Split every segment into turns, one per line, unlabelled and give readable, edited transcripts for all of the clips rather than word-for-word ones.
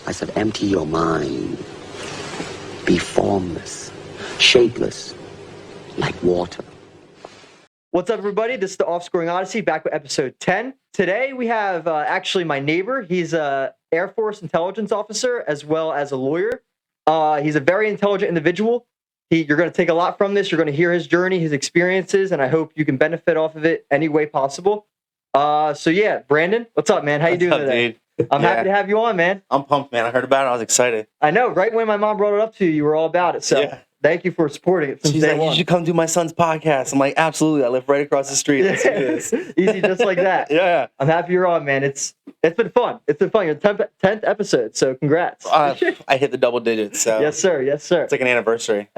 I said, empty your mind. Be formless, shapeless, like water.
What's up, everybody? This is the Offscouring Odyssey, back with episode 10. Today, we have actually my neighbor. He's a Airforce Intelligence Officer as well as a lawyer. He's a very intelligent individual. You're going to take a lot from this. You're going to hear his journey, his experiences, and I hope you can benefit off of it any way possible. So yeah, Brandon, what's up, man? How you doing today?
Dude?
I'm happy to have you on, man.
I'm pumped, man. I heard about it. I was excited.
I know. Right when my mom brought it up to you, you were all about it. So thank you for supporting it since
She's
day
like,
one.
you should come do my son's podcast. I'm like, absolutely. I live right across the street. Let's do this.
Easy, just like that.
Yeah.
I'm happy you're on, man. It's been fun. It's been fun. Your 10th episode, so congrats.
I hit the double digits. So
Yes, sir. Yes, sir.
It's like an anniversary.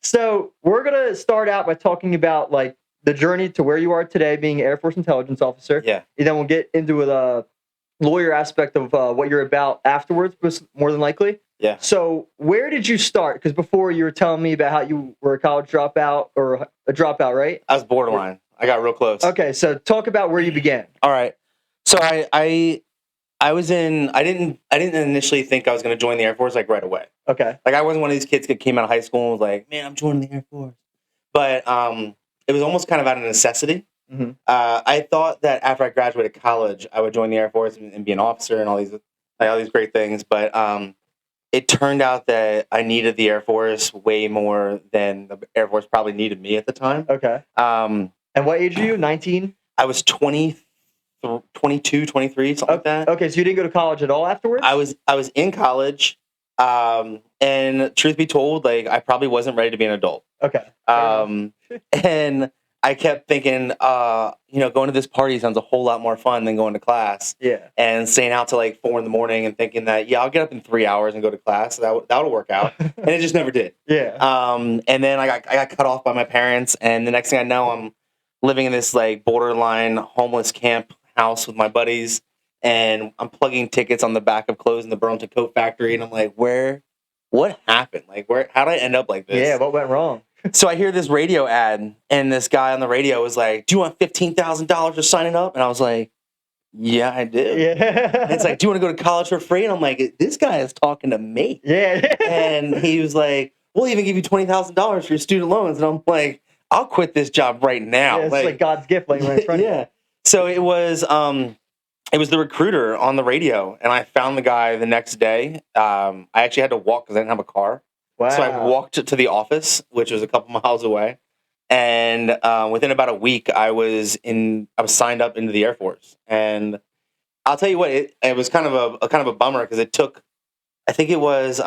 So we're gonna start out by talking about like the journey to where you are today, being an Air Force Intelligence Officer.
Yeah.
And then we'll get into the lawyer aspect of what you're about afterwards, more than likely.
Yeah.
So where did you start? Because before you were telling me about how you were a college dropout or a dropout, right?
I was borderline. I got real close.
Okay, so talk about where you began.
All right. So I was in. I didn't initially think I was going to join the Air Force like right away.
Okay.
Like I wasn't one of these kids that came out of high school and was like, man, I'm joining the Air Force. But it was almost kind of out of necessity.
Mm-hmm.
I thought that after I graduated college, I would join the Air Force and be an officer and all these great things. But it turned out that I needed the Air Force way more than the Air Force probably needed me at the time.
Okay. And what age are you? 19?
I was 22, 23, something like that.
Okay, so you didn't go to college at all afterwards?
I was in college, and truth be told, like I probably wasn't ready to be an adult.
Okay.
And I kept thinking, going to this party sounds a whole lot more fun than going to class.
Yeah.
And staying out till like 4 a.m. and thinking that, I'll get up in 3 hours and go to class. So that'll work out. And it just never did.
Yeah.
And then I got cut off by my parents. And the next thing I know, I'm living in this like borderline homeless camp house with my buddies. And I'm plugging tickets on the back of clothes in the Burlington Coat Factory. And I'm like, what happened? Like, how did I end up like this?
Yeah, what went wrong?
So I hear this radio ad, and this guy on the radio was like, do you want $15,000 for signing up? And I was like, yeah, I do.
Yeah.
And it's like, do you want to go to college for free? And I'm like, this guy is talking to me.
Yeah.
And he was like, we'll even give you $20,000 for your student loans. And I'm like, I'll quit this job right now.
Yeah, it's like God's gift laying right in front of you.
So it was the recruiter on the radio, and I found the guy the next day. I actually had to walk because I didn't have a car.
Wow.
So I walked to the office, which was a couple miles away, and within about a week, I was signed up into the Air Force. And I'll tell you what, it was kind of a bummer because it took, I think it was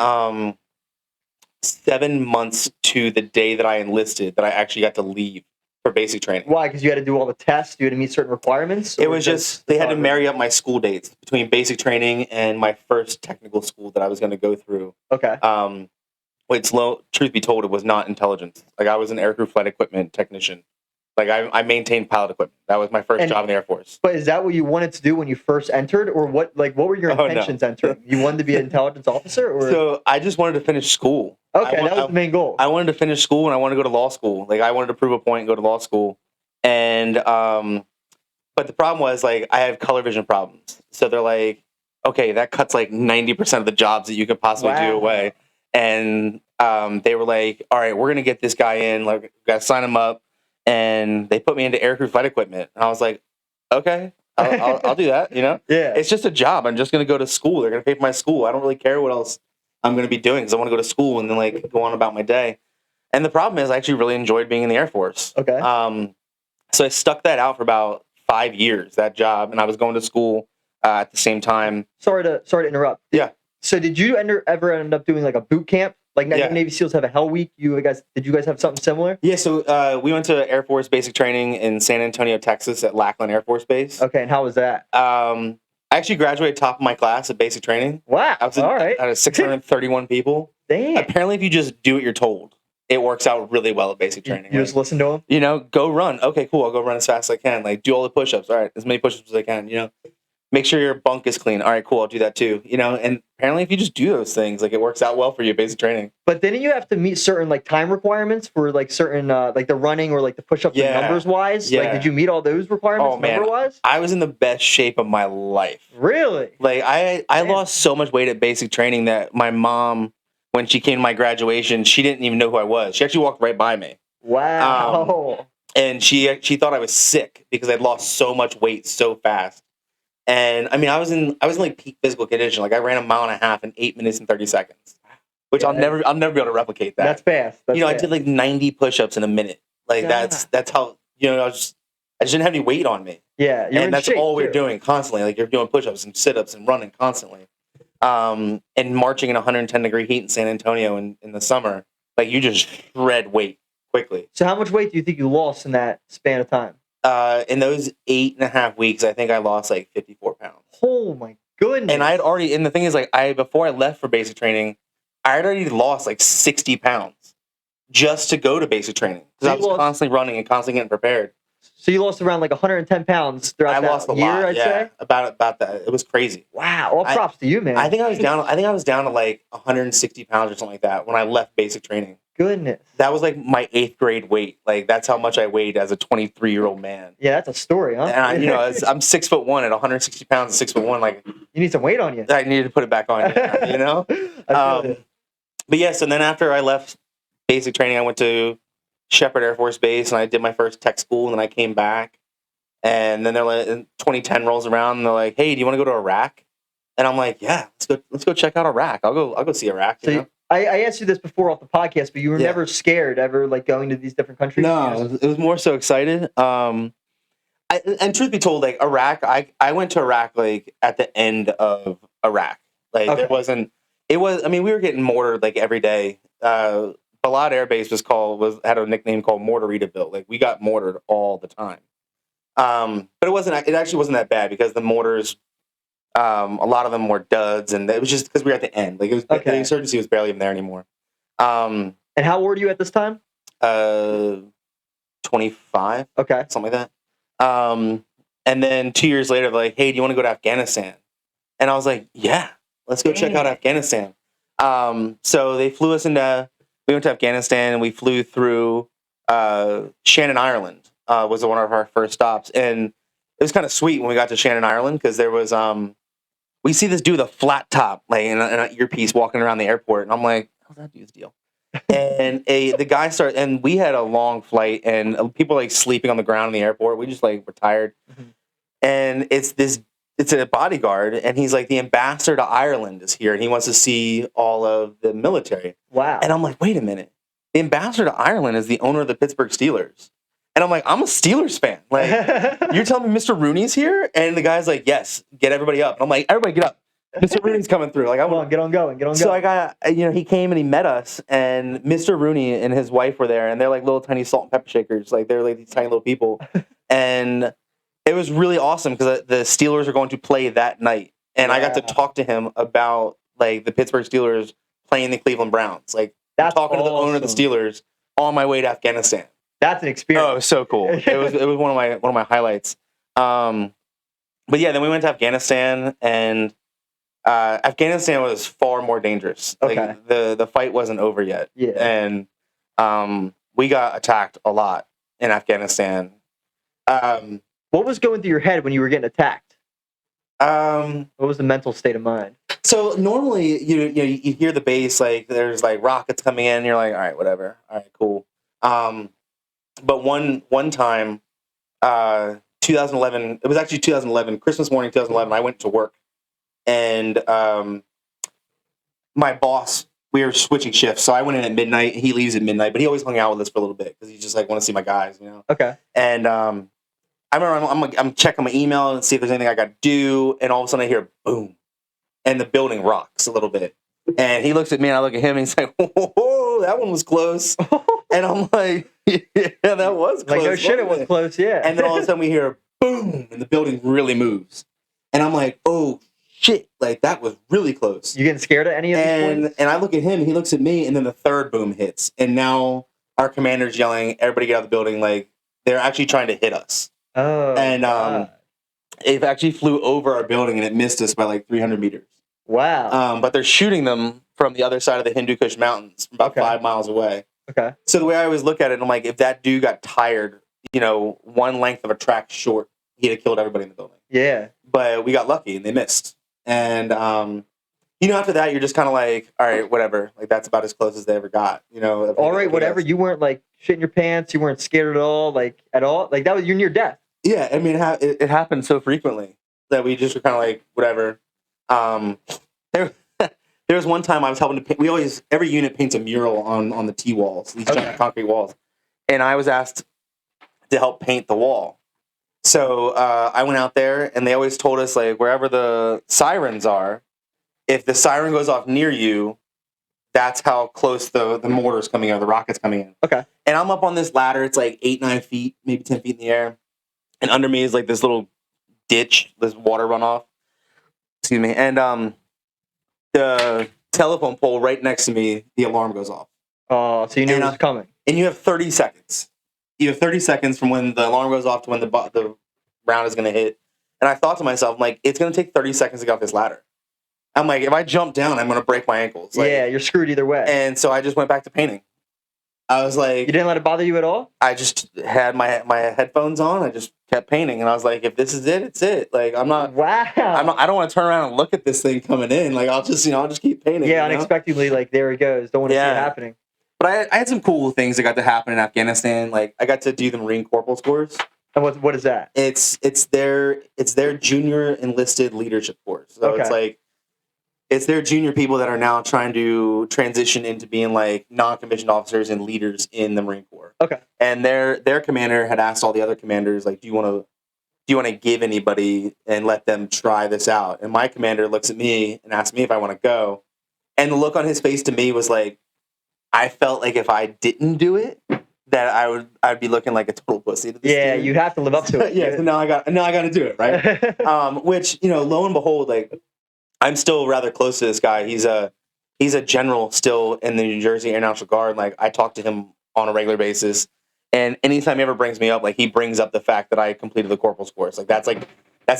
7 months to the day that I enlisted that I actually got to leave for basic training.
Why? Because you had to do all the tests? You had to meet certain requirements?
It was just, they had to marry up my school dates between basic training and my first technical school that I was going to go through.
Okay.
Truth be told, it was not intelligence. Like I was an aircrew flight equipment technician. Like I maintained pilot equipment. That was my first job in the Air Force.
But is that what you wanted to do when you first entered, or what? Like, what were your intentions entering? You wanted to be an intelligence officer, or?
So I just wanted to finish school.
Okay, that was the main goal.
I wanted to finish school and I wanted to go to law school. Like I wanted to prove a point and go to law school. And but the problem was like I have color vision problems. So they're like, okay, that cuts like 90% of the jobs that you could possibly do away. And they were like, all right, we're gonna get this guy in. Like, we gotta sign him up. And they put me into aircrew flight equipment. And I was like, okay, I'll do that.
Yeah,
it's just a job. I'm just gonna go to school. They're gonna pay for my school. I don't really care what else I'm gonna be doing because I want to go to school and then like go on about my day. And the problem is, I actually really enjoyed being in the Air Force.
Okay.
So I stuck that out for about 5 years, that job, and I was going to school at the same time.
Sorry to interrupt.
Yeah.
So did you ever end up doing like a boot camp? Like Navy SEALs have a Hell Week. Did you guys have something similar?
Yeah, so we went to Air Force basic training in San Antonio, Texas at Lackland Air Force Base.
Okay, and how was that?
I actually graduated top of my class at basic training.
Wow,
I was
all right.
out of 631 people.
Damn.
Apparently, if you just do what you're told, it works out really well at basic training.
You just listen to them?
Go run. Okay, cool. I'll go run as fast as I can. Like, do all the push-ups. All right, as many push-ups as I can, make sure your bunk is clean. All right, cool. I'll do that too. And apparently if you just do those things, like it works out well for you, basic training.
But then you have to meet certain like time requirements for like certain like the running or like the push-ups and numbers wise.
Yeah.
Like, did you meet all those requirements number wise?
I was in the best shape of my life.
Really?
Like I lost so much weight at basic training that my mom, when she came to my graduation, she didn't even know who I was. She actually walked right by me.
Wow.
And she thought I was sick because I'd lost so much weight so fast. And I mean, I was in like peak physical condition. Like I ran 1.5 miles in 8 minutes and 30 seconds, which I'll never be able to replicate that.
That's fast.
I did like 90 push-ups in a minute. Like that's how I just didn't have any weight on me.
Yeah,
and that's all we were doing constantly. Like you're doing push-ups and sit-ups and running constantly. And marching in 110-degree heat in San Antonio in the summer, like you just shred weight quickly.
So how much weight do you think you lost in that span of time?
In those 8.5 weeks, I think I lost like 54 pounds.
Oh my goodness.
And I had already, and the thing is like, before I left for basic training, I had already lost like 60 pounds just to go to basic training. Because I was constantly running and constantly getting prepared.
So you lost around like 110 pounds throughout that year, I'd say?
About that. It was crazy.
Wow. All props to you, man.
I think I was down to like 160 pounds or something like that when I left basic training.
Goodness.
That was like my 8th grade weight. Like that's how much I weighed as a 23-year-old man.
Yeah, that's a story, huh?
And I'm 6'1" at 160 pounds and 6'1". Like
you need some weight on you.
I needed to put it back on. But yes, and then after I left basic training, I went to Shepherd Air Force Base and I did my first tech school, and then I came back. And then they're like, 2010 rolls around, and they're like, "Hey, do you want to go to Iraq?" And I'm like, "Yeah, let's go check out Iraq. I'll go see Iraq."
I asked you this before off the podcast, but you were never scared ever, like going to these different countries?
No, it was more so excited. And truth be told, like Iraq, I went to Iraq like at the end of Iraq. Like it was. I mean, we were getting mortared like every day. Balad Air Base had a nickname called Mortaritaville. Like we got mortared all the time. But it actually wasn't that bad because the mortars, a lot of them were duds, and it was just because we were at the end. Like the insurgency was barely even there anymore.
And how old were you at this time?
25.
Okay,
something like that. And then 2 years later, they're like, "Hey, do you want to go to Afghanistan?" And I was like, "Yeah, let's go check out Afghanistan." So they flew us into. We went to Afghanistan, and we flew through Shannon, Ireland. Was one of our first stops, and it was kind of sweet when we got to Shannon, Ireland, because there was we see this dude with a flat top, like in an earpiece, walking around the airport, and I'm like, "How's that dude's deal?" And the guy started, and we had a long flight, and people like sleeping on the ground in the airport. We just like were tired, and it's a bodyguard, and he's like, "The ambassador to Ireland is here, and he wants to see all of the military."
Wow!
And I'm like, "Wait a minute, the ambassador to Ireland is the owner of the Pittsburgh Steelers." And I'm like, "I'm a Steelers fan. Like, you're telling me Mr. Rooney's here?" And the guy's like, "Yes, get everybody up." And I'm like, "Everybody get up. Mr. Rooney's coming through." Like,
get on going.
So I got, he came and he met us, and Mr. Rooney and his wife were there, and they're like little tiny salt and pepper shakers. Like, they're like these tiny little people. And it was really awesome because the Steelers are going to play that night. And I got to talk to him about like the Pittsburgh Steelers playing the Cleveland Browns. Like, talking to the owner of the Steelers on my way to Afghanistan.
That's an experience.
Oh, it was so cool. It was one of my highlights. But yeah, then we went to Afghanistan, and Afghanistan was far more dangerous.
Okay.
Like the fight wasn't over yet.
Yeah.
And we got attacked a lot in Afghanistan.
What was going through your head when you were getting attacked? What was the mental state of mind? So
normally you hear the base, like there's like rockets coming in, and you're like, all right, whatever. All right, cool. But one time, 2011, it was actually 2011, Christmas morning 2011, I went to work, and my boss, we were switching shifts, so I went in at midnight, he leaves at midnight, but he always hung out with us for a little bit, because he just like want to see my guys,
Okay.
And I remember I'm checking my email and see if there's anything I got to do, and all of a sudden I hear boom, and the building rocks a little bit. And he looks at me, and I look at him, and he's like, "Whoa, that one was close." And I'm like, "Yeah, that was close."
Like, no shit, it was close, yeah.
And then all of a sudden we hear boom, and the building really moves. And I'm like, "Oh shit!" Like, that was really close.
You getting scared at any of these points?
And I look at him, and he looks at me, and then the third boom hits, and now our commander's yelling, "Everybody get out of the building!" Like, they're actually trying to hit us.
Oh.
And It actually flew over our building and it missed us by like 300 meters.
Wow.
But they're shooting them from the other side of the Hindu Kush Mountains, about 5 miles away.
Okay.
So the way I always look at it, I'm like, if that dude got tired, one length of a track short, he'd have killed everybody in the building.
Yeah.
But we got lucky and they missed. And after that, you're just kind of like, all right, whatever. Like that's about as close as they ever got.
All right, whatever. You weren't like shitting your pants. You weren't scared at all. Like that was you're near death.
Yeah, I mean, it happened so frequently that we just were kind of like, whatever. There was one time I was helping to paint. Every unit paints a mural on the T-walls, these giant concrete walls. And I was asked to help paint the wall. So I went out there, and they always told us, like, wherever the sirens are, if the siren goes off near you, that's how close the mortar's coming in, or the rocket's coming in.
Okay.
And I'm up on this ladder. It's like 8-9 feet, maybe 10 feet in the air. And under me is like this little ditch, this water runoff. Excuse me. And the telephone pole right next to me, the alarm goes off.
Oh, so you knew it was coming.
And you have 30 seconds. You have 30 seconds from when the alarm goes off to when the round is going to hit. And I thought to myself, I'm like, it's going to take 30 seconds to get off this ladder. I'm like, if I jump down, I'm going to break my ankles. Like,
yeah, you're screwed either way.
And so I just went back to painting. I was like...
You didn't let it bother you at all?
I just had my headphones on. I just kept painting. And I was like, if this is it, it's it. Like, I'm not...
Wow.
I don't want to turn around and look at this thing coming in. Like, I'll just keep painting.
Yeah, unexpectedly, like, there it goes. Don't want to see it happening.
But I had some cool things that got to happen in Afghanistan. Like, I got to do the Marine Corporal course.
And what is that?
It's their junior enlisted leadership course. So it's like, it's their junior people that are now trying to transition into being like non-commissioned officers and leaders in the Marine Corps.
Okay.
And their commander had asked all the other commanders, like, do you want to give anybody and let them try this out? And my commander looks at me and asks me if I want to go. And the look on his face to me was like, I felt like if I didn't do it, that I'd be looking like a total pussy to this dude.
You have to live up to it.
Yeah, so now I got to do it, right? Which, lo and behold, like, I'm still rather close to this guy. He's a general still in the New Jersey Air National Guard. Like, I talk to him on a regular basis, and anytime he ever brings me up, like, he brings up the fact that I completed the corporal's course. Like, that's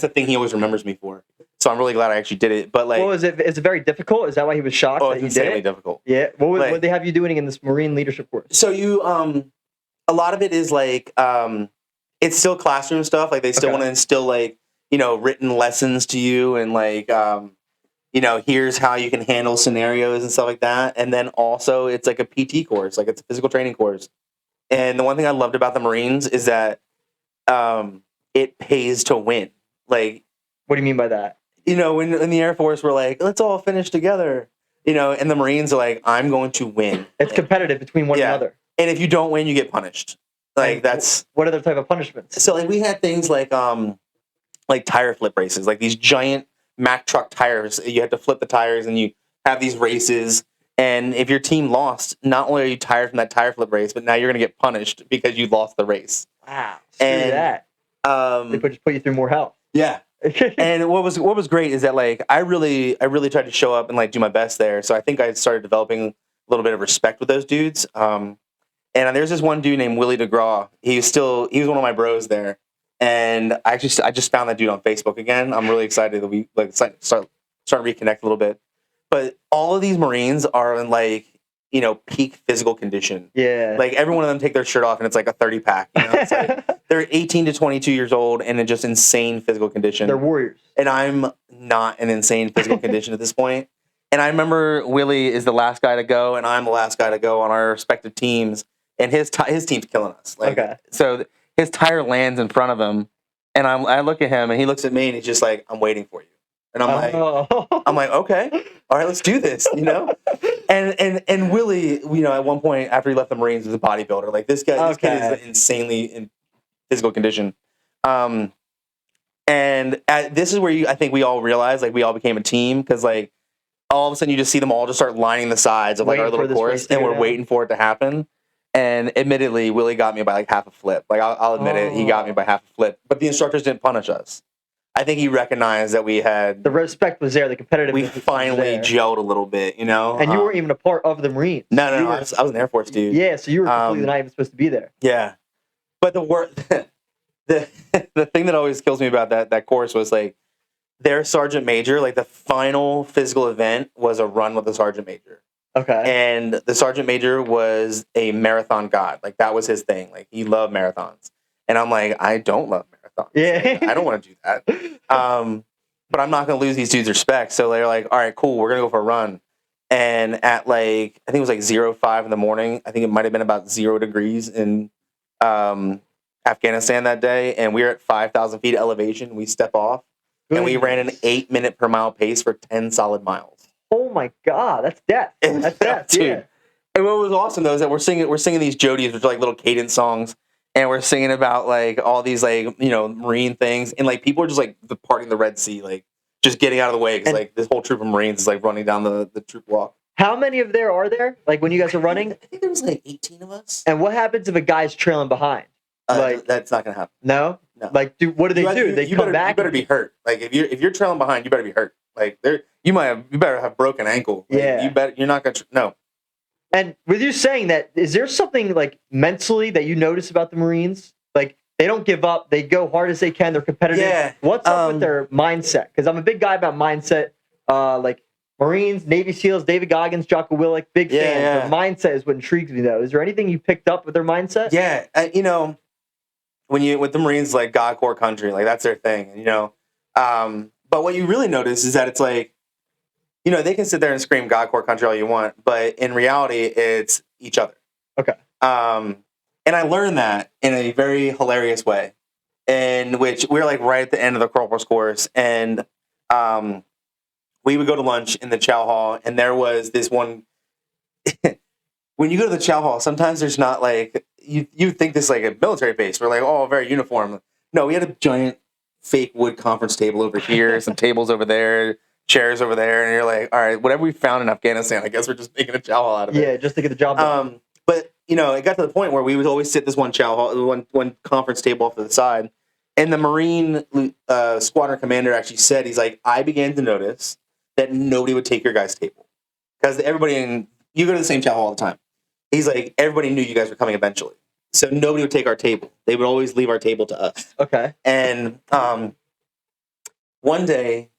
the thing he always remembers me for. So I'm really glad I actually did it. But like,
is it very difficult? Is that why he was shocked that you did it?
Insanely difficult.
Yeah. What they have you doing in this Marine leadership course?
So you a lot of it is like it's still classroom stuff. Like, they still want to instill like written lessons to you, and like here's how you can handle scenarios and stuff like that. And then also it's like a PT course, like it's a physical training course. And the one thing I loved about the Marines is that it pays to win. Like,
what do you mean by that?
In the Air Force, we're like, let's all finish together. And the Marines are like, I'm going to win.
It's competitive between one another.
And if you don't win, you get punished. Like, that's...
What other type of punishments?
So, like, we had things like tire flip races, like these giant Mack truck tires. You had to flip the tires, and you have these races. And if your team lost, not only are you tired from that tire flip race, but now you're going to get punished because you lost the race.
Wow. Screw that. They just put you through more hell.
Yeah. And what was great is that, like, I really tried to show up and like do my best there. So I think I started developing a little bit of respect with those dudes. And there's this one dude named Willie DeGraw. He was one of my bros there. And I just found that dude on Facebook again. I'm really excited that we like start to reconnect a little bit. But all of these Marines are in like, peak physical condition.
Yeah.
Like, every one of them take their shirt off and it's like a 30-pack. It's like, they're 18 to 22 years old and in just insane physical condition.
They're warriors.
And I'm not in insane physical condition at this point. And I remember Willie is the last guy to go, and I'm the last guy to go on our respective teams. And his team's killing us. Like, so his tire lands in front of him, and I look at him, and he looks at me, and he's just like, "I'm waiting for you." And I'm like, okay, all right, let's do this, And Willie, at one point after he left the Marines, was a bodybuilder. Like, this kid is insanely in physical condition. And this is where I think we all realized, like, we all became a team, because like all of a sudden you just see them all just start lining the sides of like our little course, and we're waiting for it to happen. And admittedly, Willie got me by like half a flip. Like, I'll admit it, he got me by half a flip. But the instructors didn't punish us. I think he recognized that we had...
The respect was there, the competitive...
We finally gelled a little bit,
And you weren't even a part of the Marines.
No, I was an Air Force dude.
Yeah, so you were completely not even supposed to be there.
Yeah. But the the thing that always kills me about that course was like their sergeant major, like the final physical event was a run with the sergeant major.
Okay.
And the sergeant major was a marathon god. Like that was his thing. Like he loved marathons. And I'm like, I don't love marathons.
Yeah.
Like, I don't want to do that. But I'm not going to lose these dudes' respect. So they're like, all right, cool. We're going to go for a run. And at like, I think it was like 0:05 in the morning. I think it might have been about 0 degrees in Afghanistan that day. And we were at 5,000 feet elevation. We step off and we ran an 8-minute per mile pace for 10 solid miles.
Oh my God, that's death. That's death,
Dude.
yeah.
And what was awesome though is that we're singing these Jodies, which are like little cadence songs, and we're singing about like all these like marine things, and like people are just like departing the Red Sea, like just getting out of the way because like this whole troop of Marines is like running down the troop walk.
How many of there are there? Like when you guys are running?
I think there was like 18 of us.
And what happens if a guy's trailing behind? Like
that's not gonna happen.
No.
No.
Like, what do they do? They come back.
You better be hurt. Like if you're trailing behind, you better be hurt. Like you better have broken ankle. Like,
Yeah.
You're not gonna no.
And with you saying that, is there something like mentally that you notice about the Marines? Like they don't give up. They go hard as they can. They're competitive.
Yeah.
What's up with their mindset? Because I'm a big guy about mindset. Like Marines, Navy SEALs, David Goggins, Jocko Willink, big fans.
Yeah.
Their mindset is what intrigues me, though. Is there anything you picked up with their mindset?
Yeah, with the Marines, like God core country, like that's their thing, but what you really notice is that it's like, they can sit there and scream God core country all you want, but in reality, it's each other.
Okay.
And I learned that in a very hilarious way, in which we were like right at the end of the corporal's course, and we would go to lunch in the chow hall, and there was this one. When you go to the chow hall, sometimes there's not like you think this is like a military base. We're like, oh, very uniform. No, we had a giant fake wood conference table over here, some tables over there, chairs over there, and you're like, all right, whatever we found in Afghanistan, I guess we're just making a chow hall out of it.
Yeah, just to get the job done.
But it got to the point where we would always sit this one chow hall, one conference table off to the side, and the Marine squadron commander actually said, he's like, I began to notice that nobody would take your guys' table because you go to the same chow hall all the time. He's like, everybody knew you guys were coming eventually. So nobody would take our table. They would always leave our table to us.
Okay.
And one day,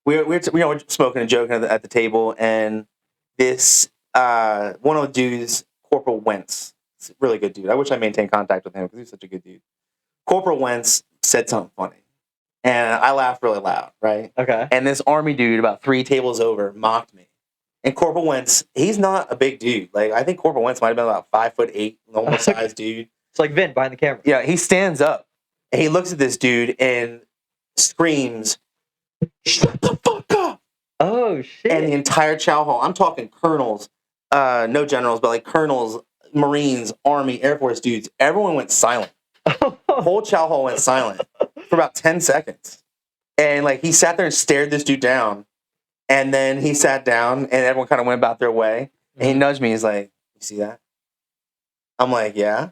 we were smoking and joking at the table, and this one of the dudes, Corporal Wentz, a really good dude. I wish I maintained contact with him because he's such a good dude. Corporal Wentz said something funny, and I laughed really loud, right?
Okay.
And this army dude about 3 tables over mocked me. And Corporal Wentz, he's not a big dude. Like I think Corporal Wentz might have been about 5'8", normal sized dude.
It's like Vin behind the camera.
Yeah, he stands up and he looks at this dude and screams, "Shut the fuck up!"
Oh shit!
And the entire chow hall, I'm talking colonels, no generals, but like colonels, Marines, Army, Air Force dudes, everyone went silent. The whole chow hall went silent for about 10 seconds. And like he sat there and stared this dude down. And then he sat down and everyone kind of went about their way. And he nudged me. He's like, you see that? I'm like, yeah.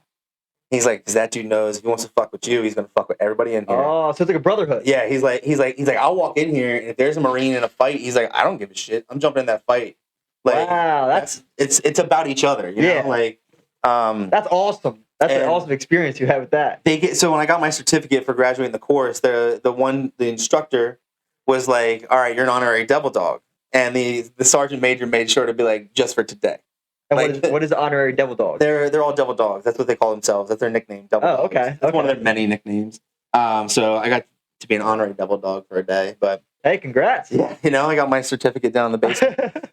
He's like, because that dude knows if he wants to fuck with you, he's going to fuck with everybody in here.
Oh, so it's like a brotherhood.
Yeah, he's like, I'll walk in here and if there's a Marine in a fight, he's like, I don't give a shit. I'm jumping in that fight. Like,
wow,
it's about each other. You know? Like,
that's awesome. That's an awesome experience you had with that.
So when I got my certificate for graduating the course, the instructor was like, all right, you're an honorary devil dog. And the sergeant major made sure to be like, just for today.
And
like,
what is honorary devil dog?
They're all devil dogs. That's what they call themselves. That's their nickname, devil dogs.
Okay.
That's one of their many nicknames. So I got to be an honorary devil dog for a day. But
hey, congrats.
Yeah, I got my certificate down in the basement.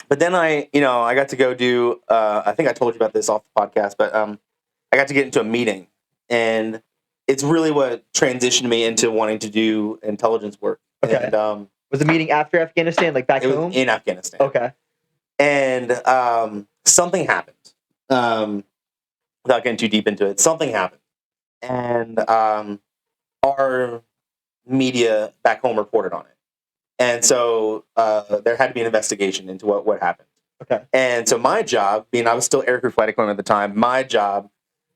But then I got to go do, I think I told you about this off the podcast, but I got to get into a meeting. And it's really what transitioned me into wanting to do intelligence work.
Okay.
And,
was the meeting after Afghanistan, like back home?
In Afghanistan.
Okay.
And something happened. Without getting too deep into it, something happened. And our media back home reported on it. And so there had to be an investigation into what happened.
Okay.
And so my job, being I was still aircrew flight equipment at the time, my job,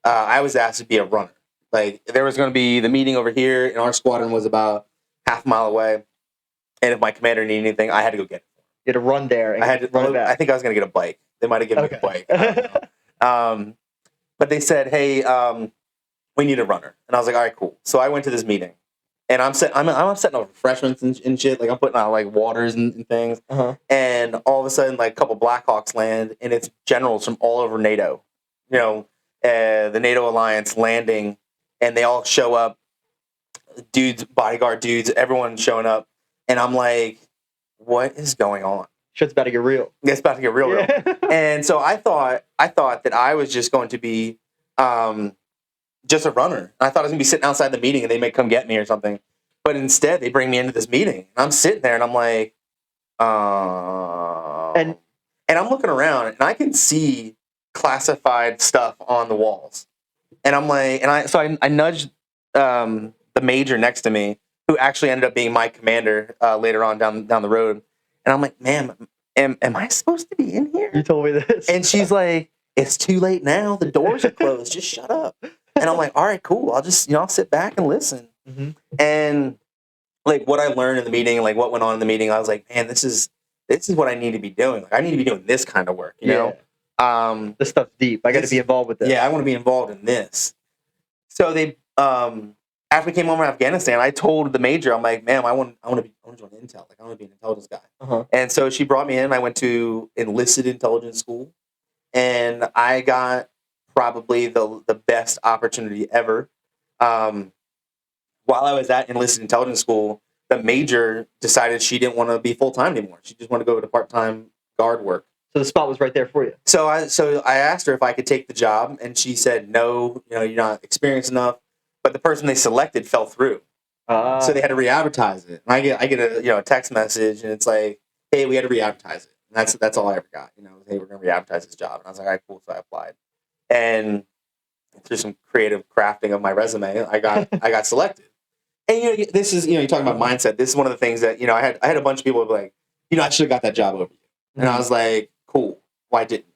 I was asked to be a runner. Like there was going to be the meeting over here, and our squadron was about half a mile away. And if my commander needed anything, I had to go get it.
You had to run there. And
I had to run it back. I think I was going to get a bike. They might have given me a bike. I don't know. But they said, hey, we need a runner. And I was like, all right, cool. So I went to this meeting, and I'm setting up refreshments and shit. Like I'm putting out like waters and things. And all of a sudden, like a couple Blackhawks land, and it's generals from all over NATO. You know, the NATO alliance landing, and they all show up. Dudes, bodyguard dudes, everyone showing up, and I'm like, what is going on?
Shit's about to get real.
It's about to get real. And so I thought that I was just going to be just a runner. I thought I was going to be sitting outside the meeting and they may come get me or something. But instead, they bring me into this meeting. And I'm sitting there and I'm like, and I'm looking around and I can see classified stuff on the walls. And I'm like, I nudged the major next to me, who actually ended up being my commander later on down the road. And I'm like, ma'am, am I supposed to be in here?
You told me this.
And she's like, it's too late now. The doors are closed. Just shut up. And I'm like, all right, cool. I'll just, I'll sit back and listen. And like what I learned in the meeting, like what went on in the meeting, I was like, man, this is what I need to be doing. Like I need to be doing this kind of work, you know?
This stuff's deep. I got to be involved with this.
Yeah, I want to be involved in this. So they, after we came home from Afghanistan, I told the major, I'm like, ma'am, I want to join Intel. Like I want to be an intelligence guy. And so she brought me in. I went to enlisted intelligence school, and I got probably the best opportunity ever. While I was at enlisted intelligence school, the major decided she didn't want to be full time anymore. She just wanted to go to part time guard work.
So the spot was right there for you. So
I asked her if I could take the job, and she said no. You're not experienced enough. But the person they selected fell through, so they had to re-advertise it. And I get a text message, and it's like, hey, we had to re-advertise it. And that's all I ever got. Hey, we're gonna re-advertise this job. And I was like, all right, cool. So I applied, and through some creative crafting of my resume, I got selected. And this is you're talking about mindset. This is one of the things that I had a bunch of people who were like, I should have got that job over you. And I was like, cool. Why didn't you?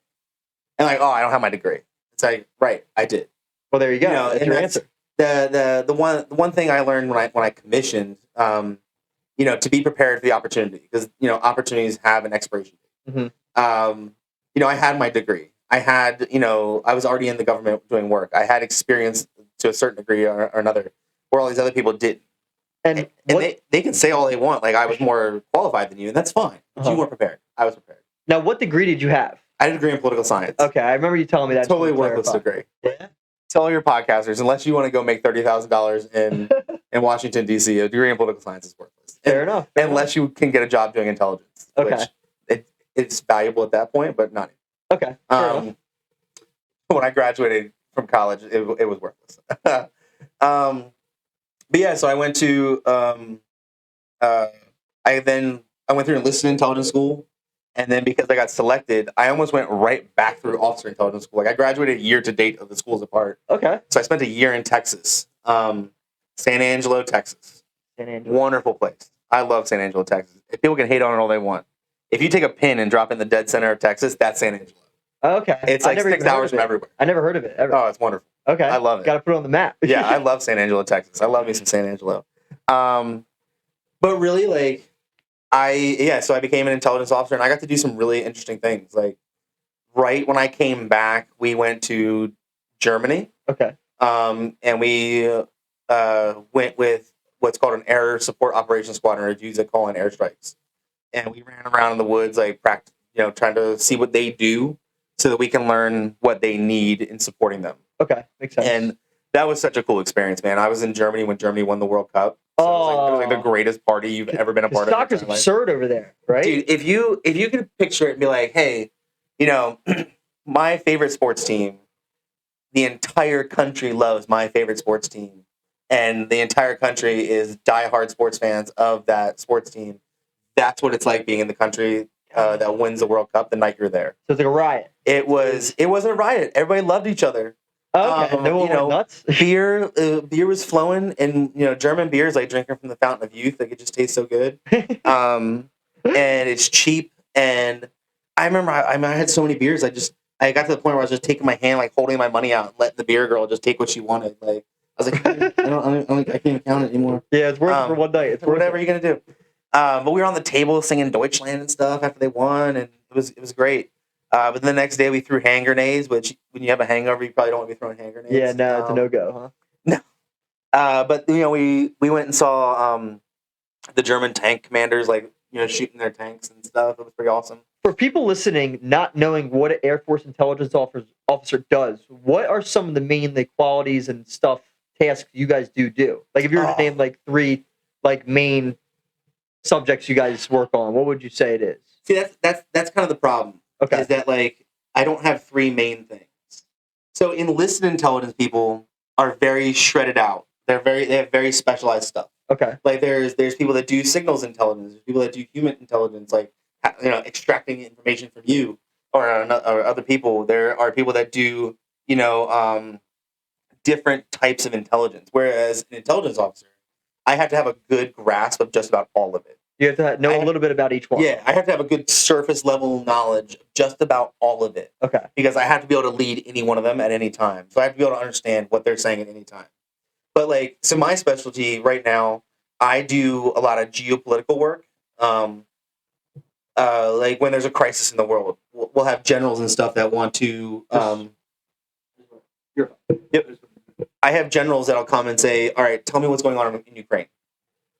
And like, oh, I don't have my degree. It's like, right, I did.
Well, there you go. That's your answer.
The one thing I learned when I commissioned, to be prepared for the opportunity, because opportunities have an expiration date. I had my degree. I had I was already in the government doing work. I had experience to a certain degree or another, where all these other people didn't. And they can say all they want, like I was more qualified than you, and that's fine. But you weren't prepared. I was prepared.
Now, what degree did you have?
I had a degree in political science.
Okay, I remember you telling me that.
Totally worthless degree. Yeah. Tell your podcasters, unless you want to go make $30,000 in Washington, D.C., a degree in political science is worthless.
Fair enough.
Unless you can get a job doing intelligence.
Okay.
Which it's valuable at that point, but not.
Okay.
When I graduated from college, it was worthless. But yeah, so I went to I went through enlisted intelligence school. And then because I got selected, I almost went right back through officer intelligence school. Like I graduated year to date of the schools apart.
Okay.
So I spent a year in Texas, San Angelo, Texas.
San Angelo.
Wonderful place. I love San Angelo, Texas. If people can hate on it all they want. If you take a pin and drop it in the dead center of Texas, that's San Angelo.
Okay.
It's like 6 hours from everywhere.
I never heard of it ever.
Oh, it's wonderful.
Okay.
I love it.
Got to put it on the map.
Yeah, I love San Angelo, Texas. I love me some San Angelo. But really, like, so I became an intelligence officer, and I got to do some really interesting things. Like, right when I came back, we went to Germany.
Okay.
And we went with what's called an air support operations squadron, or dudes that call in airstrikes. And we ran around in the woods, like, trying to see what they do so that we can learn what they need in supporting them.
Okay, makes sense.
And that was such a cool experience, man. I was in Germany when Germany won the World Cup. So it was like the greatest party you've ever been a part of.
Soccer's absurd over there, right?
Dude, if you could picture it and be like, hey, my favorite sports team, the entire country loves my favorite sports team, and the entire country is diehard sports fans of that sports team. That's what it's like being in the country that wins the World Cup the night you're there.
So it's like a riot.
It wasn't a riot. Everybody loved each other.
Okay, no one went nuts.
Beer was flowing, and German beer is like drinking from the fountain of youth. Like it just tastes so good, and it's cheap. And I remember I had so many beers. I got to the point where I was just taking my hand, like holding my money out, and letting the beer girl just take what she wanted. Like I was like, I can't even count it anymore.
Yeah, it's worth it for one night. It's
whatever you're gonna do. But we were on the table singing Deutschland and stuff after they won, and it was great. But the next day we threw hand grenades, which when you have a hangover, you probably don't want to be throwing hand grenades.
Yeah, no, it's a no-go, huh?
But we went and saw the German tank commanders, like shooting their tanks and stuff. It was pretty awesome.
For people listening, not knowing what an Air Force Intelligence Officer does, what are some of the main qualities and tasks you guys do? Like, if you were to name like 3 main subjects you guys work on, what would you say it is?
See, that's kind of the problem.
Okay.
Is that I don't have 3 main things. So enlisted intelligence people are very shredded out. They have very specialized stuff.
Okay.
Like there's people that do signals intelligence. There's people that do human intelligence, like extracting information from you or other people. There are people that do different types of intelligence. Whereas an intelligence officer, I have to have a good grasp of just about all of it.
You have to know a little bit about each one.
Yeah, I have to have a good surface level knowledge of just about all of it.
Okay.
Because I have to be able to lead any one of them at any time. So I have to be able to understand what they're saying at any time. But so my specialty right now, I do a lot of geopolitical work. When there's a crisis in the world, we'll have generals and stuff that want to. Yep. I have generals that'll come and say, "All right, tell me what's going on in Ukraine.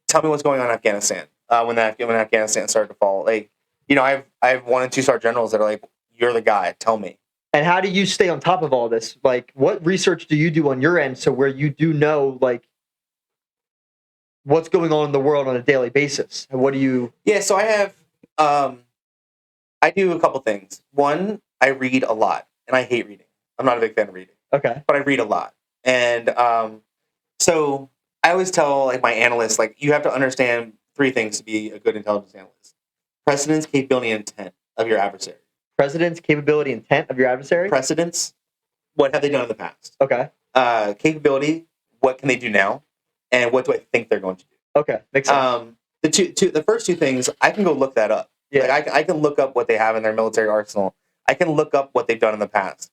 Tell me what's going on in Afghanistan." When Afghanistan started to fall, I have 1 and 2 star generals that are like, "You're the guy. Tell me."
And how do you stay on top of all this? Like, what research do you do on your end so where you do know what's going on in the world on a daily basis? And what do you?
Yeah, so I have. I do a couple things. 1, I read a lot, and I hate reading. I'm not a big fan of reading.
Okay.
But I read a lot, and so I always tell my analysts you have to understand 3 things to be a good intelligence analyst: precedence, capability, and intent of your adversary.
Precedence, capability, intent of your adversary.
Precedence, what have they done in the past?
Okay.
Capability, what can they do now, and what do I think they're going to do?
Okay, makes sense.
The first 2 things, I can go look that up.
Yeah.
I can look up what they have in their military arsenal. I can look up what they've done in the past.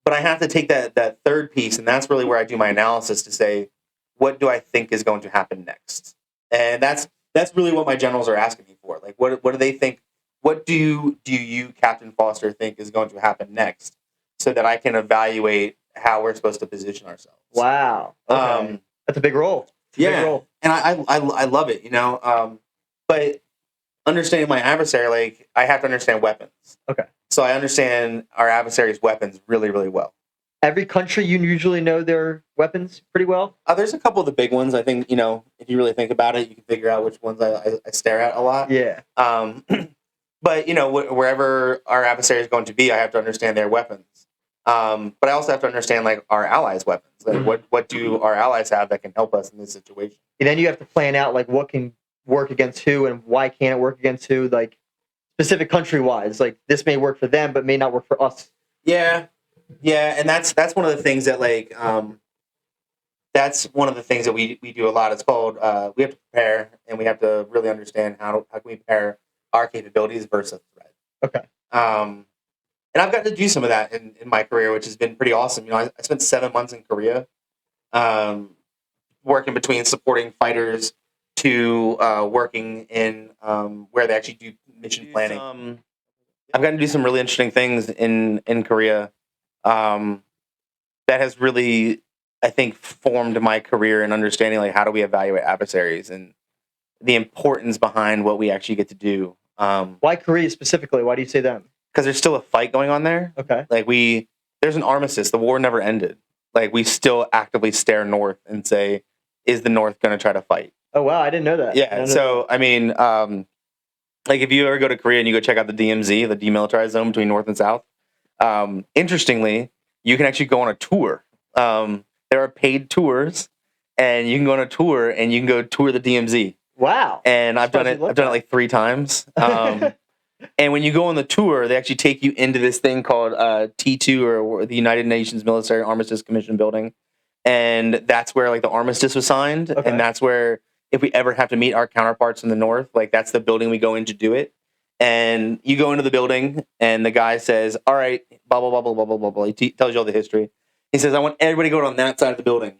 But I have to take that third piece, and that's really where I do my analysis to say, what do I think is going to happen next? And that's really what my generals are asking me for. What do they think? What do you, Captain Foster, think is going to happen next, so that I can evaluate how we're supposed to position ourselves?
Wow. Okay. That's a big role.
Yeah,
big role.
And I love it. But understanding my adversary, I have to understand weapons.
Okay.
So I understand our adversary's weapons really, really well.
Every country, you usually know their weapons pretty well?
There's a couple of the big ones. I think, if you really think about it, you can figure out which ones I stare at a lot.
Yeah.
But, wherever our adversary is going to be, I have to understand their weapons. But I also have to understand, our allies' weapons. What do our allies have that can help us in this situation?
And then you have to plan out, what can work against who and why can't it work against who, specific country-wise. This may work for them, but may not work for us.
Yeah. Yeah, and that's one of the things that that's one of the things that we do a lot. It's called we have to prepare, and we have to really understand how can we prepare our capabilities versus a threat.
Okay.
And I've gotten to do some of that in my career, which has been pretty awesome. I spent 7 months in Korea, working between supporting fighters to working in where they actually do mission planning. I've gotten to do some really interesting things in Korea. That has really, I think, formed my career in understanding how do we evaluate adversaries and the importance behind what we actually get to do.
Why Korea specifically? Why do you say them?
Because there's still a fight going on there.
Okay.
There's an armistice. The war never ended. We still actively stare north and say, is the North going to try to fight?
Oh wow, I didn't know that.
Yeah. So I mean, if you ever go to Korea and you go check out the DMZ, the demilitarized zone between North and South. Interestingly, you can actually go on a tour. There are paid tours, and you can go on a tour and you can go tour the DMZ.
Wow!
And I've done it 3 times. And when you go on the tour, they actually take you into this thing called T2, or the United Nations Military Armistice Commission building, and that's where the armistice was signed,
okay.
And that's where if we ever have to meet our counterparts in the North, that's the building we go in to do it. And you go into the building, and the guy says, all right, blah, blah, blah, blah, blah, blah, blah, blah. He tells you all the history. He says, I want everybody to go on that side of the building.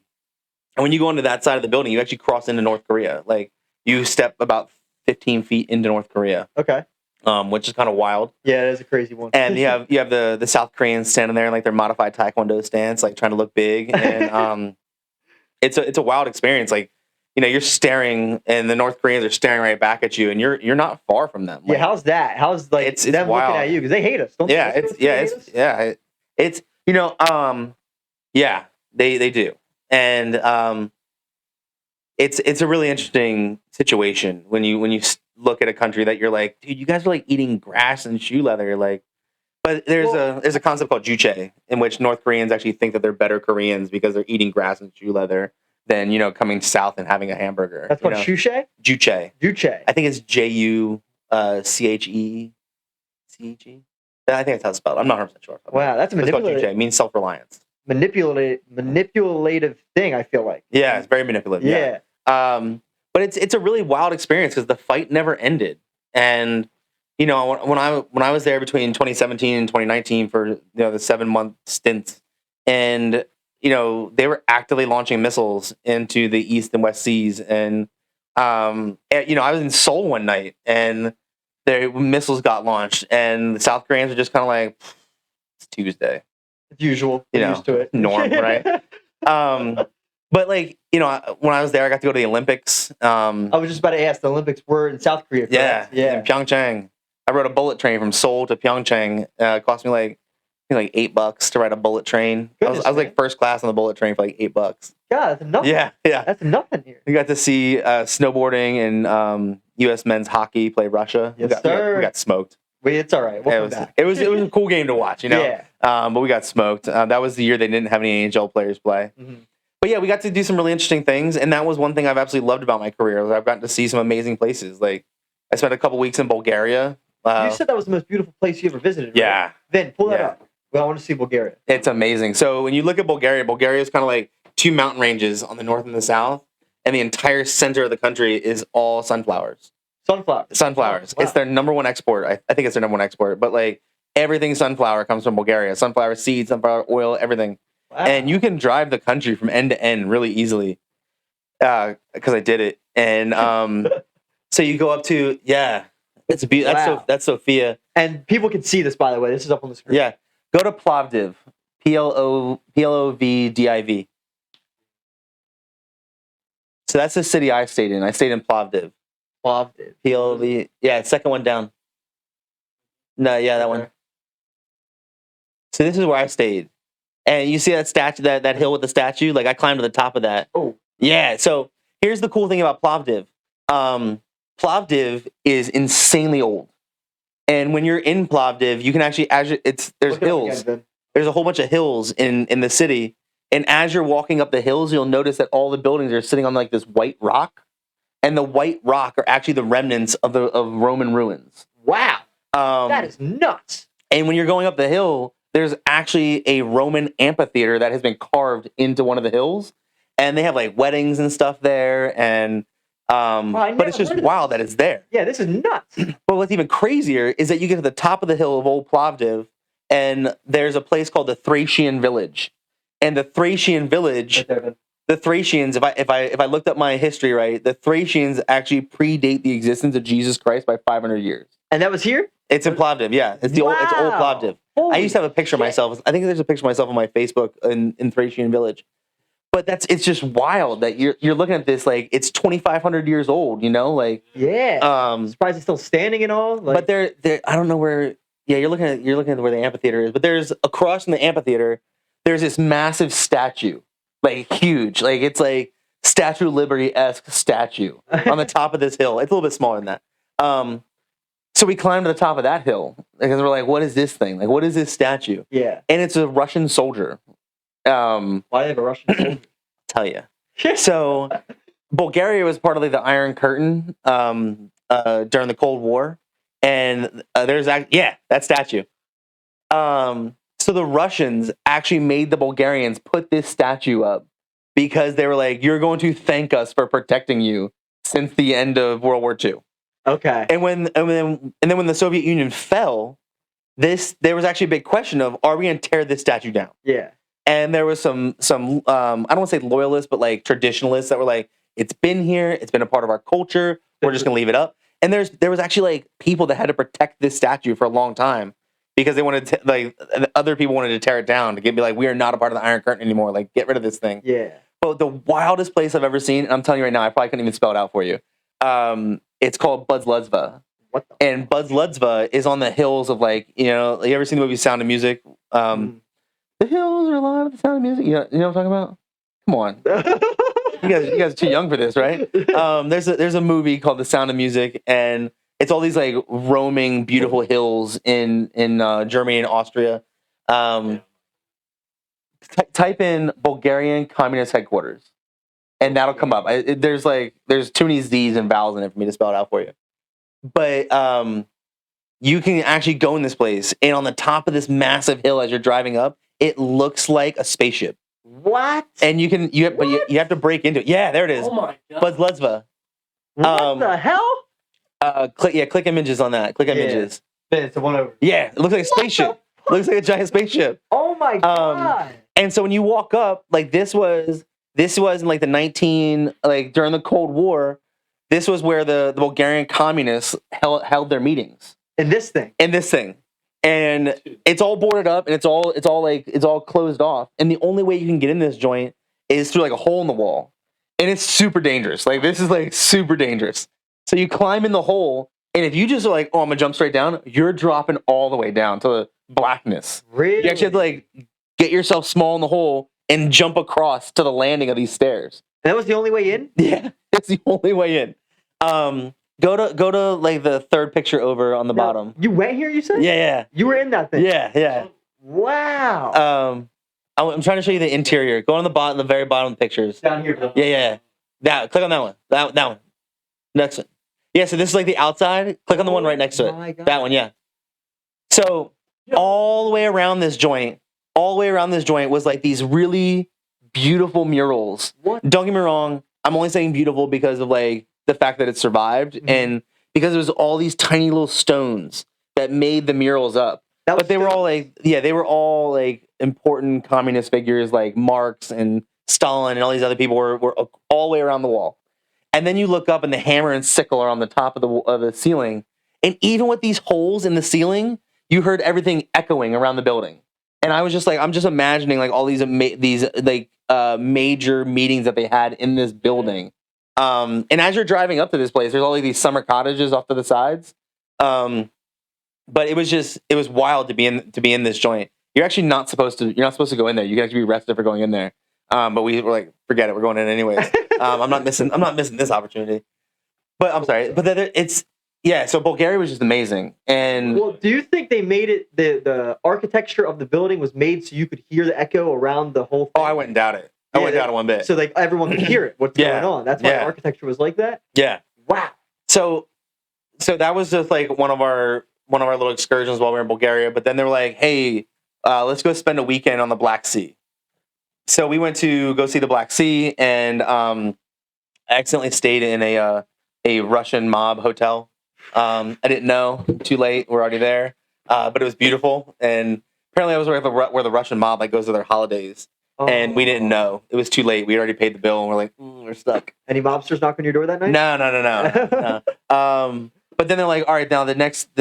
And when you go into that side of the building, you actually cross into North Korea. You step about 15 feet into North Korea.
Okay.
Which is kind of wild.
Yeah, it is a crazy one.
And you have the South Koreans standing there in their modified Taekwondo stance, trying to look big. And it's a wild experience. Like, you're staring, and the North Koreans are staring right back at you, and you're not far from them.
Yeah,
Like,
how's that? How's like
it's
them
wild.
looking at you because they hate us? Don't
Yeah,
they?
it's yeah, they do, and it's a really interesting situation when you look at a country that you're like, dude, you guys are like eating grass and shoe leather. You're like, but there's a concept called juche, in which North Koreans actually think that they're better Koreans because they're eating grass and shoe leather than coming south and having a hamburger.
That's called juche.
Juche.
Juche.
I think it's Juche. I think that's how it's spelled. I'm not 100% sure.
Wow, that's
It's called
manipulative.
juche. It means self-reliance.
Manipulative thing. I feel like.
Yeah, it's very manipulative.
Yeah.
But it's a really wild experience because the fight never ended. And when I was there between 2017 and 2019 for the 7-month stint, and they were actively launching missiles into the East and West Seas, and I was in Seoul one night, and their missiles got launched, and the South Koreans were just kind of like, it's Tuesday.
Usual. Used to it.
Norm, right? But when I was there, I got to go to the Olympics.
I was just about to ask. The Olympics were in South Korea. Correct?
Yeah, in Pyeongchang. I rode a bullet train from Seoul to Pyeongchang. It cost me like $8 to ride a bullet train.
Goodness,
I was like first class on the bullet train for like $8.
God, that's nothing.
Yeah.
That's nothing here.
We got to see snowboarding and U.S. men's hockey play Russia.
Yes, sir.
We got smoked.
It's all right. We'll come back.
It was a cool game to watch,
Yeah.
But we got smoked. That was the year they didn't have any NHL players play.
Mm-hmm.
But yeah, we got to do some really interesting things, and that was one thing I've absolutely loved about my career. I've gotten to see some amazing places. Like, I spent a couple weeks in Bulgaria.
You said that was the most beautiful place you ever visited, right?
Yeah.
Then pull that up. Well, I want to see Bulgaria.
It's amazing. So when you look at Bulgaria is kind of like two mountain ranges on the north and the south, and the entire center of the country is all sunflowers. Sunflowers.
Wow.
It's their number one export. I think it's their number one export. But like everything sunflower comes from Bulgaria. Sunflower seeds, sunflower oil, everything. Wow. And you can drive the country from end to end really easily because I did it. And so you go up to that's Sofia.
And people can see this, by the way. This is up on the screen.
Yeah, go to Plovdiv, Plovdiv. So that's the city I stayed in. I stayed in Plovdiv. Plovdiv. Yeah, second one down. No, yeah, that one. So this is where I stayed. And you see that statue, that hill with the statue? Like, I climbed to the top of that.
Oh.
Yeah, so here's the cool thing about Plovdiv. Plovdiv is insanely old. And when you're in Plovdiv, you can actually, there's hills. There's a whole bunch of hills in the city. And as you're walking up the hills, you'll notice that all the buildings are sitting on like this white rock. And the white rock are actually the remnants of Roman ruins.
Wow. That is nuts.
And when you're going up the hill, there's actually a Roman amphitheater that has been carved into one of the hills. And they have like weddings and stuff there. And but it's just wild that it's there.
Yeah, this is nuts.
But what's even crazier is that you get to the top of the hill of Old Plovdiv, and there's a place called the Thracian Village. And the Thracian Village, the Thracians, if I looked up my history right, the Thracians actually predate the existence of Jesus Christ by 500 years.
And that was here?
It's in Plovdiv, yeah. It's it's old Plovdiv. I used to have a picture of myself. I think there's a picture of myself on my Facebook in Thracian Village. But it's just wild that you're looking at this like it's 2,500 years old, like
I'm surprised it's still standing and all.
But they're I don't know where. Yeah, you're looking at where the amphitheater is. But there's across from the amphitheater, there's this massive statue, like huge, like it's like Statue of Liberty-esque statue on the top of this hill. It's a little bit smaller than that. So we climbed to the top of that hill because we're like, what is this thing? Like, what is this statue?
Yeah,
and it's a Russian soldier.
Why do they have a Russian soldier?
Tell you. So Bulgaria was part of like the Iron Curtain during the Cold War, and there's that statue. So the Russians actually made the Bulgarians put this statue up because they were like, "You're going to thank us for protecting you since the end of World War II."
Okay.
And then when the Soviet Union fell, there was actually a big question of, are we going to tear this statue down?
Yeah.
And there was some I don't want to say loyalists, but like traditionalists that were like, it's been here, it's been a part of our culture, we're just gonna leave it up. And there was actually like people that had to protect this statue for a long time because they wanted to, like other people wanted to tear it down to be like, we are not a part of the Iron Curtain anymore. Like, get rid of this thing.
Yeah.
But the wildest place I've ever seen, and I'm telling you right now, I probably couldn't even spell it out for you. It's called Budsluzva.
What the?
And Budsluzva is on the hills of like, you ever seen the movie Sound of Music? The hills are alive with the sound of music. You know what I'm talking about? Come on. You guys are too young for this, right? There's a movie called The Sound of Music, and it's all these like roaming, beautiful hills in Germany and Austria. Type in Bulgarian Communist Headquarters, and that'll come up. There's too many Z's and vowels in it for me to spell it out for you. But you can actually go in this place, and on the top of this massive hill as you're driving up, it looks like a spaceship.
What?
And you have to break into it. Yeah, there it is.
Oh my god.
Budsluzva.
What the hell?
Click images on that. Click images.
It's the one over.
Yeah, it looks like a spaceship. Looks like a giant spaceship.
Oh my god.
And so when you walk up, like this was in like during the Cold War, this was where the Bulgarian communists held their meetings.
In this thing.
And it's all boarded up, and it's all closed off. And the only way you can get in this joint is through like a hole in the wall. And it's super dangerous. Like this is like super dangerous. So you climb in the hole, and if you just are like, oh, I'm gonna jump straight down, you're dropping all the way down to the blackness.
Really?
You actually have to like get yourself small in the hole and jump across to the landing of these stairs.
And that was the only way in?
Yeah, it's the only way in. Go to like the third picture over on the bottom.
You went here, you said?
Yeah.
You were in that thing?
Yeah.
Wow.
I'm trying to show you the interior. Go on the very bottom of the pictures.
Down here.
Yeah. Click on that one. That one. Next one. Yeah, so this is like the outside. Click on the one right next to it.
My God.
That one, yeah. So all the way around this joint was like these really beautiful murals.
What?
Don't get me wrong. I'm only saying beautiful because of like the fact that it survived and because it was all these tiny little stones that made the murals up. But they were all like important communist figures like Marx and Stalin and all these other people were all the way around the wall. And then you look up and the hammer and sickle are on the top of the ceiling. And even with these holes in the ceiling, you heard everything echoing around the building. And I was just like, I'm just imagining like all these major meetings that they had in this building. And as you're driving up to this place, there's all these summer cottages off to the sides. But it was wild to be in this joint. You're actually not supposed to go in there. You can actually be arrested for going in there. But we were like, forget it, we're going in anyways. I'm not missing this opportunity. But I'm sorry. But so Bulgaria was just amazing. And
well, do you think they made it the architecture of the building was made so you could hear the echo around the whole thing?
Oh, I wouldn't doubt it. I wouldn't doubt it one bit.
So like everyone could hear it, what's going on. That's why the architecture was like that?
Yeah.
Wow.
So that was just like one of our little excursions while we were in Bulgaria. But then they were like, hey, let's go spend a weekend on the Black Sea. So we went to go see the Black Sea, and I accidentally stayed in a Russian mob hotel. I didn't know. Too late. We're already there. But it was beautiful, and apparently I was where the Russian mob like goes to their holidays, and we didn't know. It was too late. We already paid the bill, and we're like, we're stuck.
Any mobsters knock on your door that night?
No. But then they're like, all right, now the next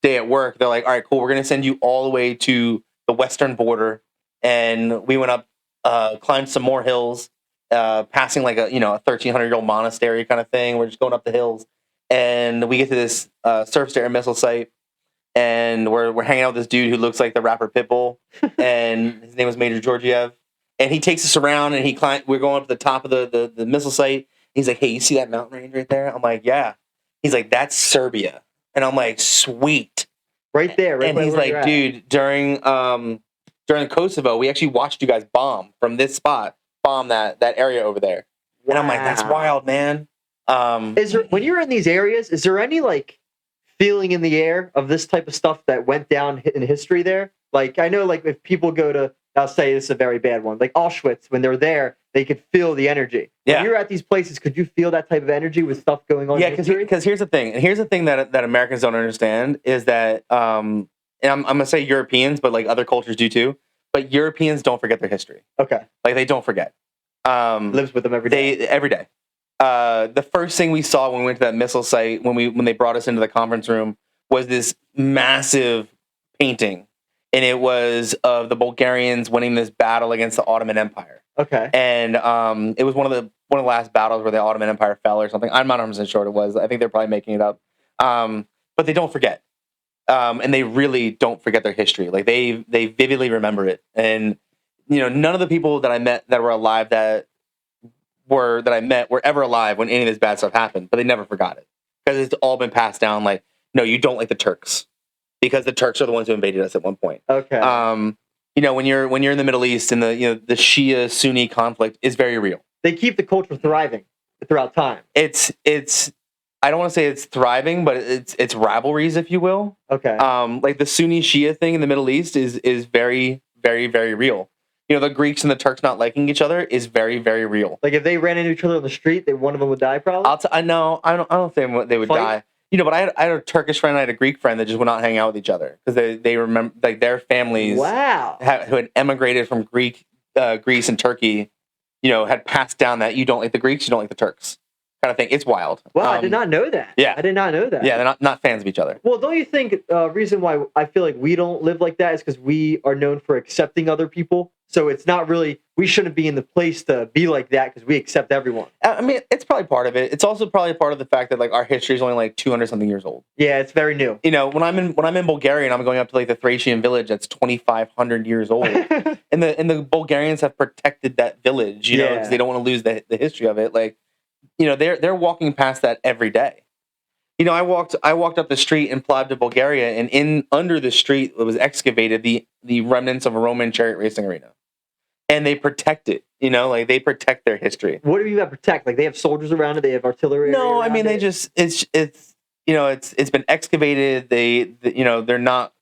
day at work, they're like, all right, cool. We're gonna send you all the way to the western border, and we went up. Climbed some more hills, passing like a 1,300-year-old monastery kind of thing. We're just going up the hills, and we get to this surface to air missile site, and we're hanging out with this dude who looks like the rapper Pitbull, and his name was Major Georgiev, and he takes us around, and we're going up to the top of the missile site. He's like, hey, you see that mountain range right there? I'm like, yeah. He's like, that's Serbia, and I'm like, sweet,
right there. Right,
and he's like, dude, during Kosovo, we actually watched you guys bomb from this spot, bomb that area over there. Wow. And I'm like, that's wild, man.
Is there, when you're in these areas, is there any like feeling in the air of this type of stuff that went down in history there? Like, I know like if people go to, I'll say this is a very bad one, like Auschwitz, when they're there, they could feel the energy.
Yeah.
When you're at these places, could you feel that type of energy with stuff going on?
Yeah, because here's the thing. And here's the thing that Americans don't understand is that, and I'm going to say Europeans, but like other cultures do too. But Europeans don't forget their history.
Okay.
Like they don't forget.
Lives with them every day.
Every day. The first thing we saw when we went to that missile site, when they brought us into the conference room, was this massive painting. And it was of the Bulgarians winning this battle against the Ottoman Empire.
Okay.
And it was one of the last battles where the Ottoman Empire fell or something. I'm not 100% sure what it was. I think they're probably making it up. But they don't forget. And they really don't forget their history. Like they vividly remember it. And none of the people that I met that were alive that I met were ever alive when any of this bad stuff happened, but they never forgot it because it's all been passed down. Like, no, you don't like the Turks because the Turks are the ones who invaded us at one point.
Okay.
When you're in the Middle East and the Shia Sunni conflict is very real.
They keep the culture thriving throughout time.
It's I don't want to say it's thriving, but it's rivalries, if you will.
Okay.
Like the Sunni Shia thing in the Middle East is very, very, very real. The Greeks and the Turks not liking each other is very, very real.
Like if they ran into each other on the street, one of them would die probably?
I don't think they would die. But I had a Turkish friend and I had a Greek friend that just would not hang out with each other because they remember like their families who had emigrated from Greece and Turkey, had passed down that you don't like the Greeks, you don't like the Turks kind of thing. It's wild.
Wow, I did not know that.
Yeah.
I did not know that.
Yeah, they're not fans of each other.
Well, don't you think reason why I feel like we don't live like that is because we are known for accepting other people? So it's not really, we shouldn't be in the place to be like that because we accept everyone.
I mean, it's probably part of it. It's also probably part of the fact that like our history is only like 200 something years old.
Yeah, it's very new.
When I'm in Bulgaria and I'm going up to like the Thracian Village that's 2,500 years old, and the Bulgarians have protected that village, because they don't want to lose the history of it. Like, they're walking past that every day. I walked up the street in Plovdiv, Bulgaria, and under the street it was excavated the remnants of a Roman chariot racing arena. And they protect it, like they protect their history.
What do you mean by protect? Like they have soldiers around it, they have artillery.
No, I mean they just it's been excavated. They're not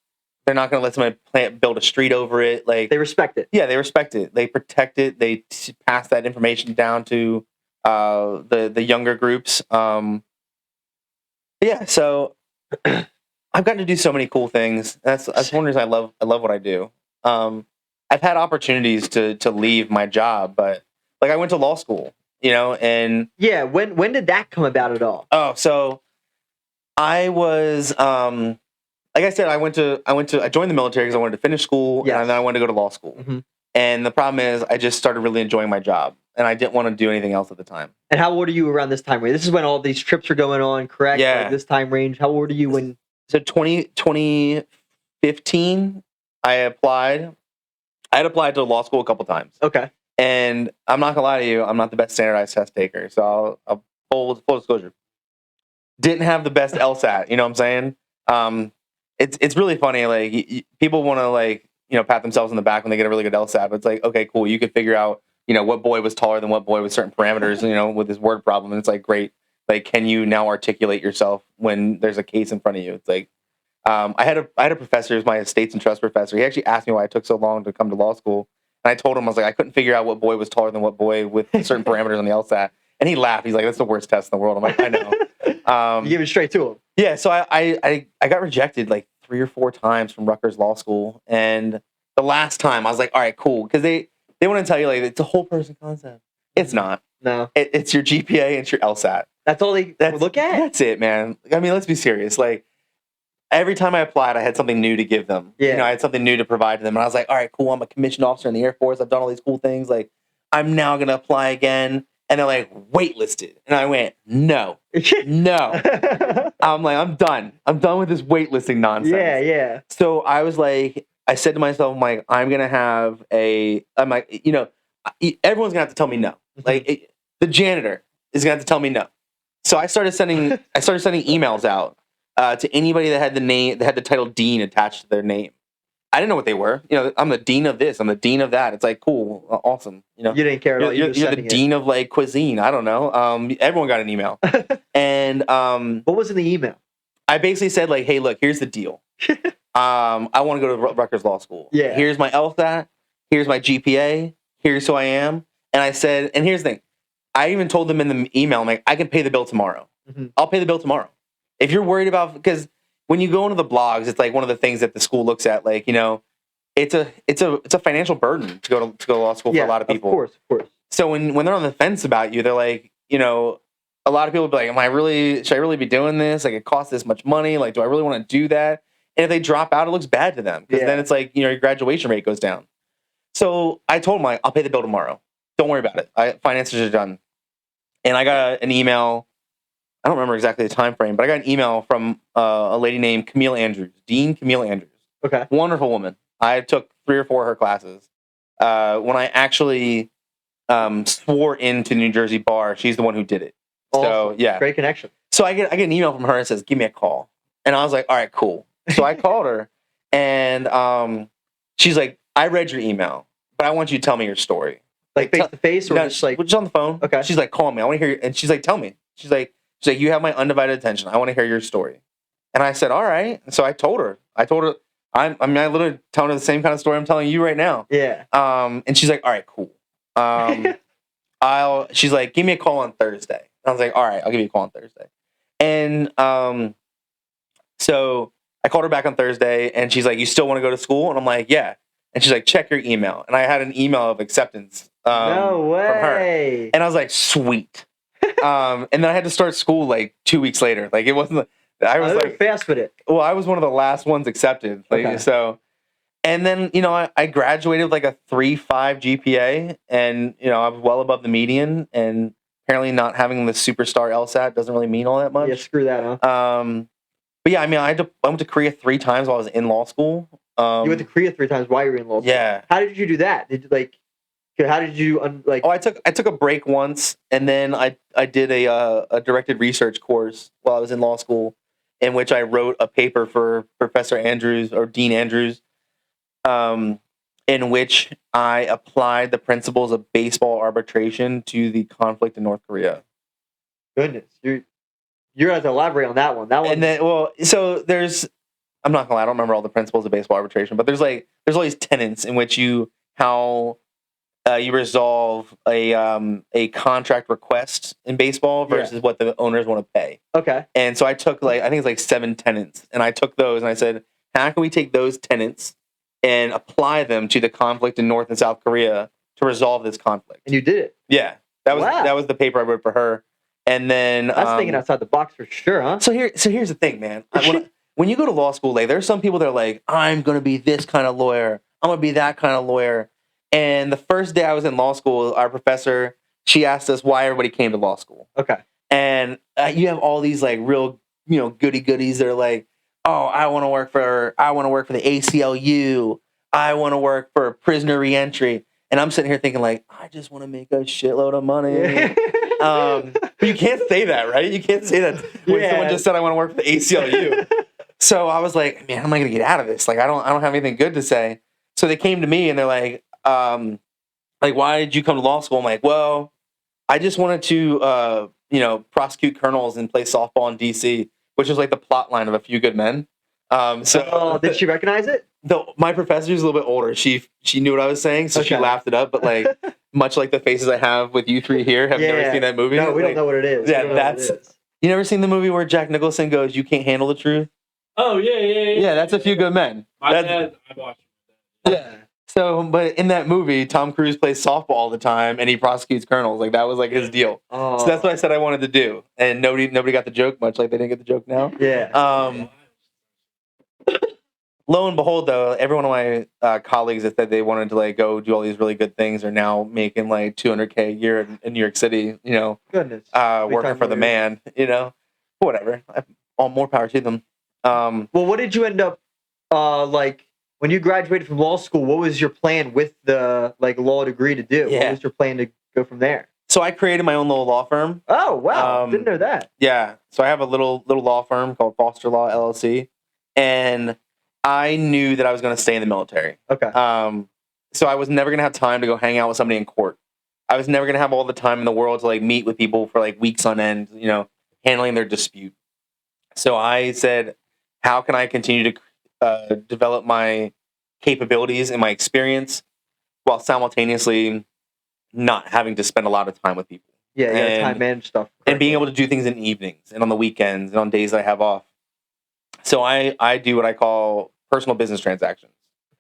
going to let somebody build a street over it. Like
they respect it.
Yeah, they respect it. They protect it. They pass that information down to the younger groups. Yeah, so I've gotten to do so many cool things. That's one reason I love what I do. I've had opportunities to leave my job, but like I went to law school, and
yeah. When did that come about at all?
Oh, so I was, like I said, I joined the military because I wanted to finish school, and then I wanted to go to law school.
Mm-hmm.
And the problem is, I just started really enjoying my job, and I didn't want to do anything else at the time.
And how old are you around this time range? This is when all these trips are going on, correct?
Yeah.
Like this time range. How old are you when?
So 2015, I applied. I had applied to law school a couple times. Okay. And I'm not gonna lie to you, I'm not the best standardized test taker. So I'll full disclosure. Didn't have the best LSAT. You know what I'm saying? It's really funny. Like people want to pat themselves on the back when they get a really good LSAT. But it's like, okay, cool. You could figure out what boy was taller than what boy with certain parameters. With his word problem. And it's like, great. Like, can you now articulate yourself when there's a case in front of you? It's like. I had a professor who's my estates and trust professor. He actually asked me why I took so long to come to law school. And I told him, I was like, I couldn't figure out what boy was taller than what boy with certain parameters on the LSAT. And he laughed. He's like, that's the worst test in the world. I'm like, I know.
You give it straight to him.
Yeah. So I got rejected like 3 or 4 times from Rutgers Law School. And the last time I was like, all right, cool. Because they want to tell you like it's a whole person concept. It's not.
No.
It's your GPA and it's your LSAT.
That's all they look at?
That's it, man. I mean, let's be serious. Like, every time I applied, I had something new to give them.
Yeah.
I had something new to provide to them. And I was like, all right, cool. I'm a commissioned officer in the Air Force. I've done all these cool things. Like, I'm now going to apply again. And they're like, waitlisted. And I went, no. I'm like, I'm done. I'm done with this waitlisting nonsense.
Yeah.
So I was like, I said to myself, I'm like, I'm like, everyone's going to have to tell me no. Like, the janitor is going to have to tell me no. So I started sending emails out. To anybody that had the title dean attached to their name. I didn't know what they were. I'm the dean of this. I'm the dean of that. It's like, cool, awesome.
You didn't care at all.
You're the dean of like cuisine. I don't know. Everyone got an email. And
what was in the email?
I basically said like, hey, look, here's the deal. I want to go to Rutgers Law School.
Yeah.
Here's my LSAT. Here's my GPA. Here's who I am. And I said, and here's the thing. I even told them in the email, I'm like, I can pay the bill tomorrow. Mm-hmm. I'll pay the bill tomorrow. If you're worried about, because when you go into the blogs, it's like one of the things that the school looks at. Like, it's a financial burden to go to law school for a lot of people.
Of course.
So when they're on the fence about you, they're like, a lot of people will be like, should I really be doing this? Like, it costs this much money. Like, do I really want to do that? And if they drop out, it looks bad to them because then it's like, your graduation rate goes down. So I told them, like, I'll pay the bill tomorrow. Don't worry about it. Finances are done. And I got an email. I don't remember exactly the time frame, but I got an email from a lady named Dean Camille Andrews.
Okay.
Wonderful woman. I took 3 or 4 of her classes. When I actually swore into New Jersey bar, she's the one who did it.
Awesome.
So yeah,
Great connection.
So I get an email from her that says, "Give me a call," and I was like, "All right, cool." So I called her, and she's like, "I read your email, but I want you to tell me your story."
Like face to face, or
No,
just like
just on the phone.
Okay.
She's like, "Call me. I want to hear." And she's like, "Tell me." She's like, "You have my undivided attention. I want to hear your story." And I said, "All right." And so I told her. I literally telling her the same kind of story I'm telling you right now.
Yeah.
And she's like, "All right, cool." She's like, "Give me a call on Thursday." And I was like, "All right, I'll give you a call on Thursday." And so I called her back on Thursday, and she's like, "You still want to go to school?" And I'm like, "Yeah." And she's like, "Check your email." And I had an email of acceptance
No way.
from her. And I was like, "Sweet." And then I had to start school like 2 weeks later. Like, it wasn't. I was like
fast with it.
Well, I was one of the last ones accepted. Like,
Okay.
So, and then I graduated with like a 3.5 GPA, and I was well above the median. And apparently, not having the superstar LSAT doesn't really mean all that much.
Yeah, screw that, huh?
But yeah, I mean, I went to Korea 3 times while I was in law school.
You went to Korea 3 times while you were in law school.
Yeah.
How did you do that? Did you How did you
Oh, I took a break once, and then I did a directed research course while I was in law school, in which I wrote a paper for Professor Andrews or Dean Andrews, in which I applied the principles of baseball arbitration to the conflict in North Korea.
Goodness, you're going to elaborate on that one. That one.
And then, so I'm not gonna lie, I don't remember all the principles of baseball arbitration, but there's all these tenets in which you resolve a contract request in baseball versus what the owners want to pay.
Okay.
And so I took I think it's like 7 tenets, and I took those and I said, how can we take those tenets and apply them to the conflict in North and South Korea to resolve this conflict?
And you did it.
Yeah, that was the paper I wrote for her. And then
that's thinking outside the box for sure, huh?
So here's the thing, man. When you go to law school, like, there's some people that are like, I'm gonna be this kind of lawyer, I'm gonna be that kind of lawyer. And the first day I was in law school, our professor, she asked us why everybody came to law school.
Okay.
And you have all these like real, goody goodies that are like, oh, I want to work for the ACLU. I want to work for prisoner reentry. And I'm sitting here thinking like, I just want to make a shitload of money. But you can't say that, right? You can't say that when someone just said I want to work for the ACLU. So I was like, man, how am I going to get out of this? Like, I don't have anything good to say. So they came to me and they're like, why did you come to law school? I'm like, well, I just wanted to, prosecute colonels and play softball in DC, which is like the plot line of A Few Good Men.
Did she recognize it?
My professor's a little bit older. She knew what I was saying, so she laughed it up. But like, much like the faces I have with you three here, have never seen that movie.
No, we don't know what it is.
Yeah, you never seen the movie where Jack Nicholson goes, "You can't handle the truth"?
Oh yeah.
Yeah, that's A Few Good Men.
My dad, I watched it.
Yeah. So, but in that movie, Tom Cruise plays softball all the time, and he prosecutes colonels. Like, that was like his deal.
Oh.
So that's what I said I wanted to do, and nobody got the joke. Much like they didn't get the joke now.
Yeah.
Lo and behold, though, every one of my colleagues that said they wanted to like go do all these really good things are now making like $200K a year in New York City.
Goodness.
Working for the man. Whatever. All more power to them.
Well, what did you end up when you graduated from law school? What was your plan with the law degree to do?
Yeah.
What was your plan to go from there?
So I created my own little law firm.
Oh wow! Didn't know that.
Yeah. So I have a little law firm called Foster Law LLC, and I knew that I was going to stay in the military.
Okay.
So I was never going to have time to go hang out with somebody in court. I was never going to have all the time in the world to meet with people for weeks on end, handling their dispute. So I said, how can I continue to develop my capabilities and my experience while simultaneously not having to spend a lot of time with people?
Yeah, and time manage stuff.
And being able to do things in the evenings and on the weekends and on days that I have off. So I do what I call personal business transactions.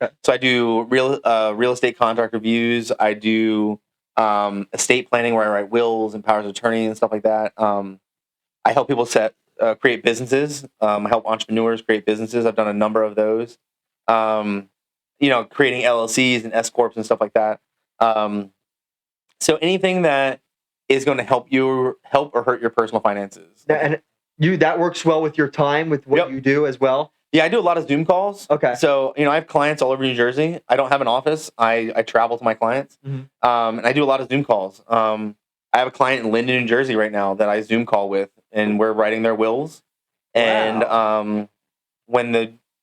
Okay.
So I do real estate contract reviews. I do estate planning where I write wills and powers of attorney and stuff like that. I help people create businesses. I help entrepreneurs create businesses. I've done a number of those. Creating LLCs and S corps and stuff like that. So anything that is going to help or hurt your personal finances.
And that works well with your time, with what
Yep.
you do as well.
Yeah, I do a lot of Zoom calls.
Okay.
So, I have clients all over New Jersey. I don't have an office. I travel to my clients.
Mhm.
And I do a lot of Zoom calls. I have a client in Linden, New Jersey right now that I Zoom call with, and we're writing their wills. And when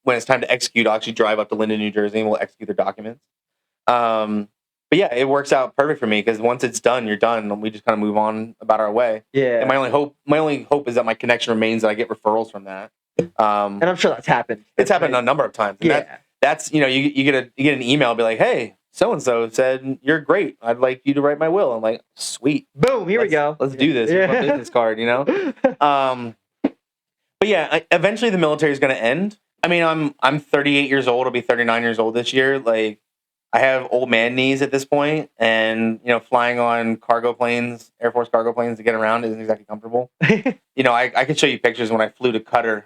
it's time to execute, I'll actually drive up to Linden, New Jersey, and we'll execute their documents. But yeah, it works out perfect for me because once it's done, you're done, and we just kind of move on about our way.
Yeah.
And my only hope is that my connection remains, that I get referrals from that.
And I'm sure that's happened.
It's happened a number of times. And
Yeah.
that's you get an email, be like, hey, so and so said you're great. I'd like you to write my will. I'm like, sweet.
Boom. Here we go.
Let's do this. Here's my business card. But yeah, eventually the military is going to end. I mean, I'm 38 years old. I'll be 39 years old this year. Like, I have old man knees at this point, and flying on cargo planes, Air Force cargo planes to get around isn't exactly comfortable. I could show you pictures when I flew to Qatar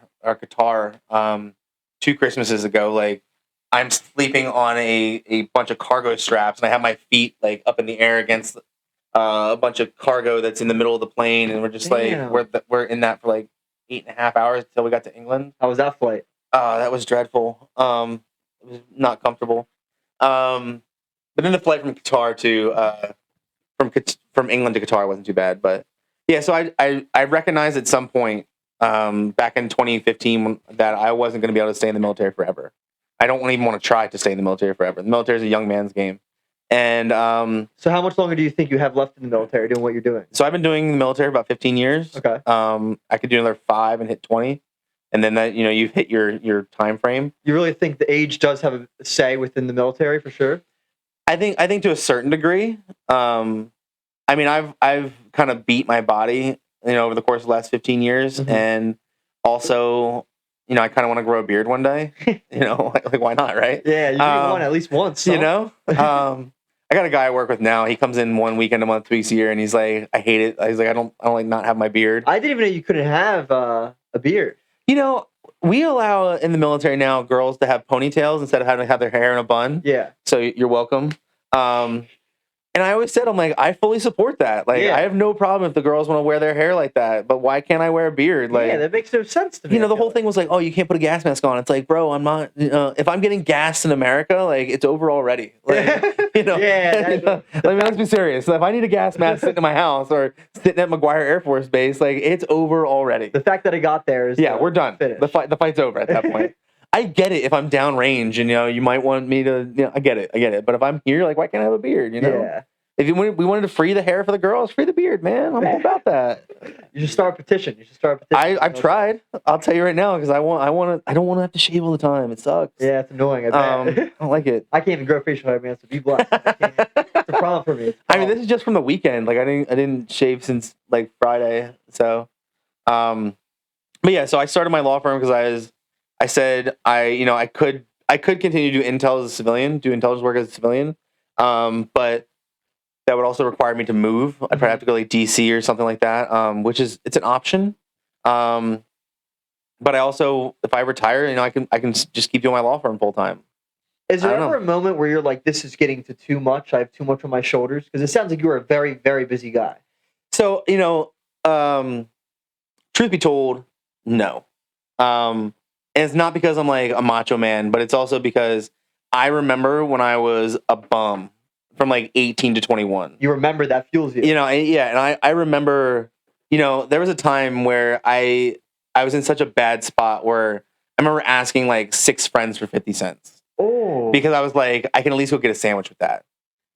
2 Christmases ago. Like, I'm sleeping on a bunch of cargo straps, and I have my feet like up in the air against a bunch of cargo that's in the middle of the plane, and we're just
Damn.
like we're in that for like 8.5 hours until we got to England.
How was that flight?
That was dreadful. It was not comfortable. But then the flight from Qatar to from England to Qatar wasn't too bad. But yeah, so I recognized at some point back in 2015 that I wasn't going to be able to stay in the military forever. I don't even want to try to stay in the military forever. The military is a young man's game. And
so how much longer do you think you have left in the military doing what you're doing?
So I've been doing the military about 15 years.
Okay.
I could do another 5 and hit 20. And then that, you hit your time frame.
You really think the age does have a say within the military for sure?
I think to a certain degree. I mean, I've kind of beat my body, over the course of the last 15 years.
Mhm.
And also, I kind of want to grow a beard one day, like why not? Right.
Yeah. You need one at least once.
I got a guy I work with now. He comes in 1 weekend a month, 2 weeks a year. And he's like, I hate it. He's like, I don't like not have my beard.
I didn't even know you couldn't have a beard.
We allow in the military now girls to have ponytails instead of having to have their hair in a bun.
Yeah.
So you're welcome. And I always said, I'm like, I fully support that. Like,
Yeah.
I have no problem if the girls want to wear their hair like that, but why can't I wear a beard? Like,
Yeah, that makes no sense to me.
the whole thing was like, oh, you can't put a gas mask on. It's like, bro, I'm not. If I'm getting gassed in America, like, it's over already. Like,
Yeah.
let's be serious. So if I need a gas mask sitting in my house or sitting at McGuire Air Force Base, like, it's over already.
The fact that I got there is
We're done.
Finished.
The fight's over at that point. I get it if I'm downrange and you might want me to. I get it. But if I'm here, like, why can't I have a beard?
Yeah.
If we wanted to free the hair for the girls, free the beard, man. I'm all about that.
You should start a petition.
I've tried. I'll tell you right now because I don't want to have to shave all the time. It sucks.
Yeah, it's annoying. I bet.
I don't like it.
I can't even grow facial hair, man. So be blessed. It's a problem for me.
I mean, this is just from the weekend. Like, I didn't shave since like Friday. So, but yeah. So I started my law firm because I said I could continue to do intel as a civilian, do intelligence work as a civilian, but that would also require me to move. I'd probably have to go like DC or something like that, it's an option. But I also, if I retire, I can just keep doing my law firm full time.
Is there ever a moment where you're like, this is getting to too much? I have too much on my shoulders? Because it sounds like you are a very, very busy guy.
So, truth be told, no. And it's not because I'm like a macho man, but it's also because I remember when I was a bum from like 18 to 21.
You remember that fuels you.
And I remember, there was a time where I was in such a bad spot where I remember asking like 6 friends for 50 cents.
Oh.
Because I was like, I can at least go get a sandwich with that.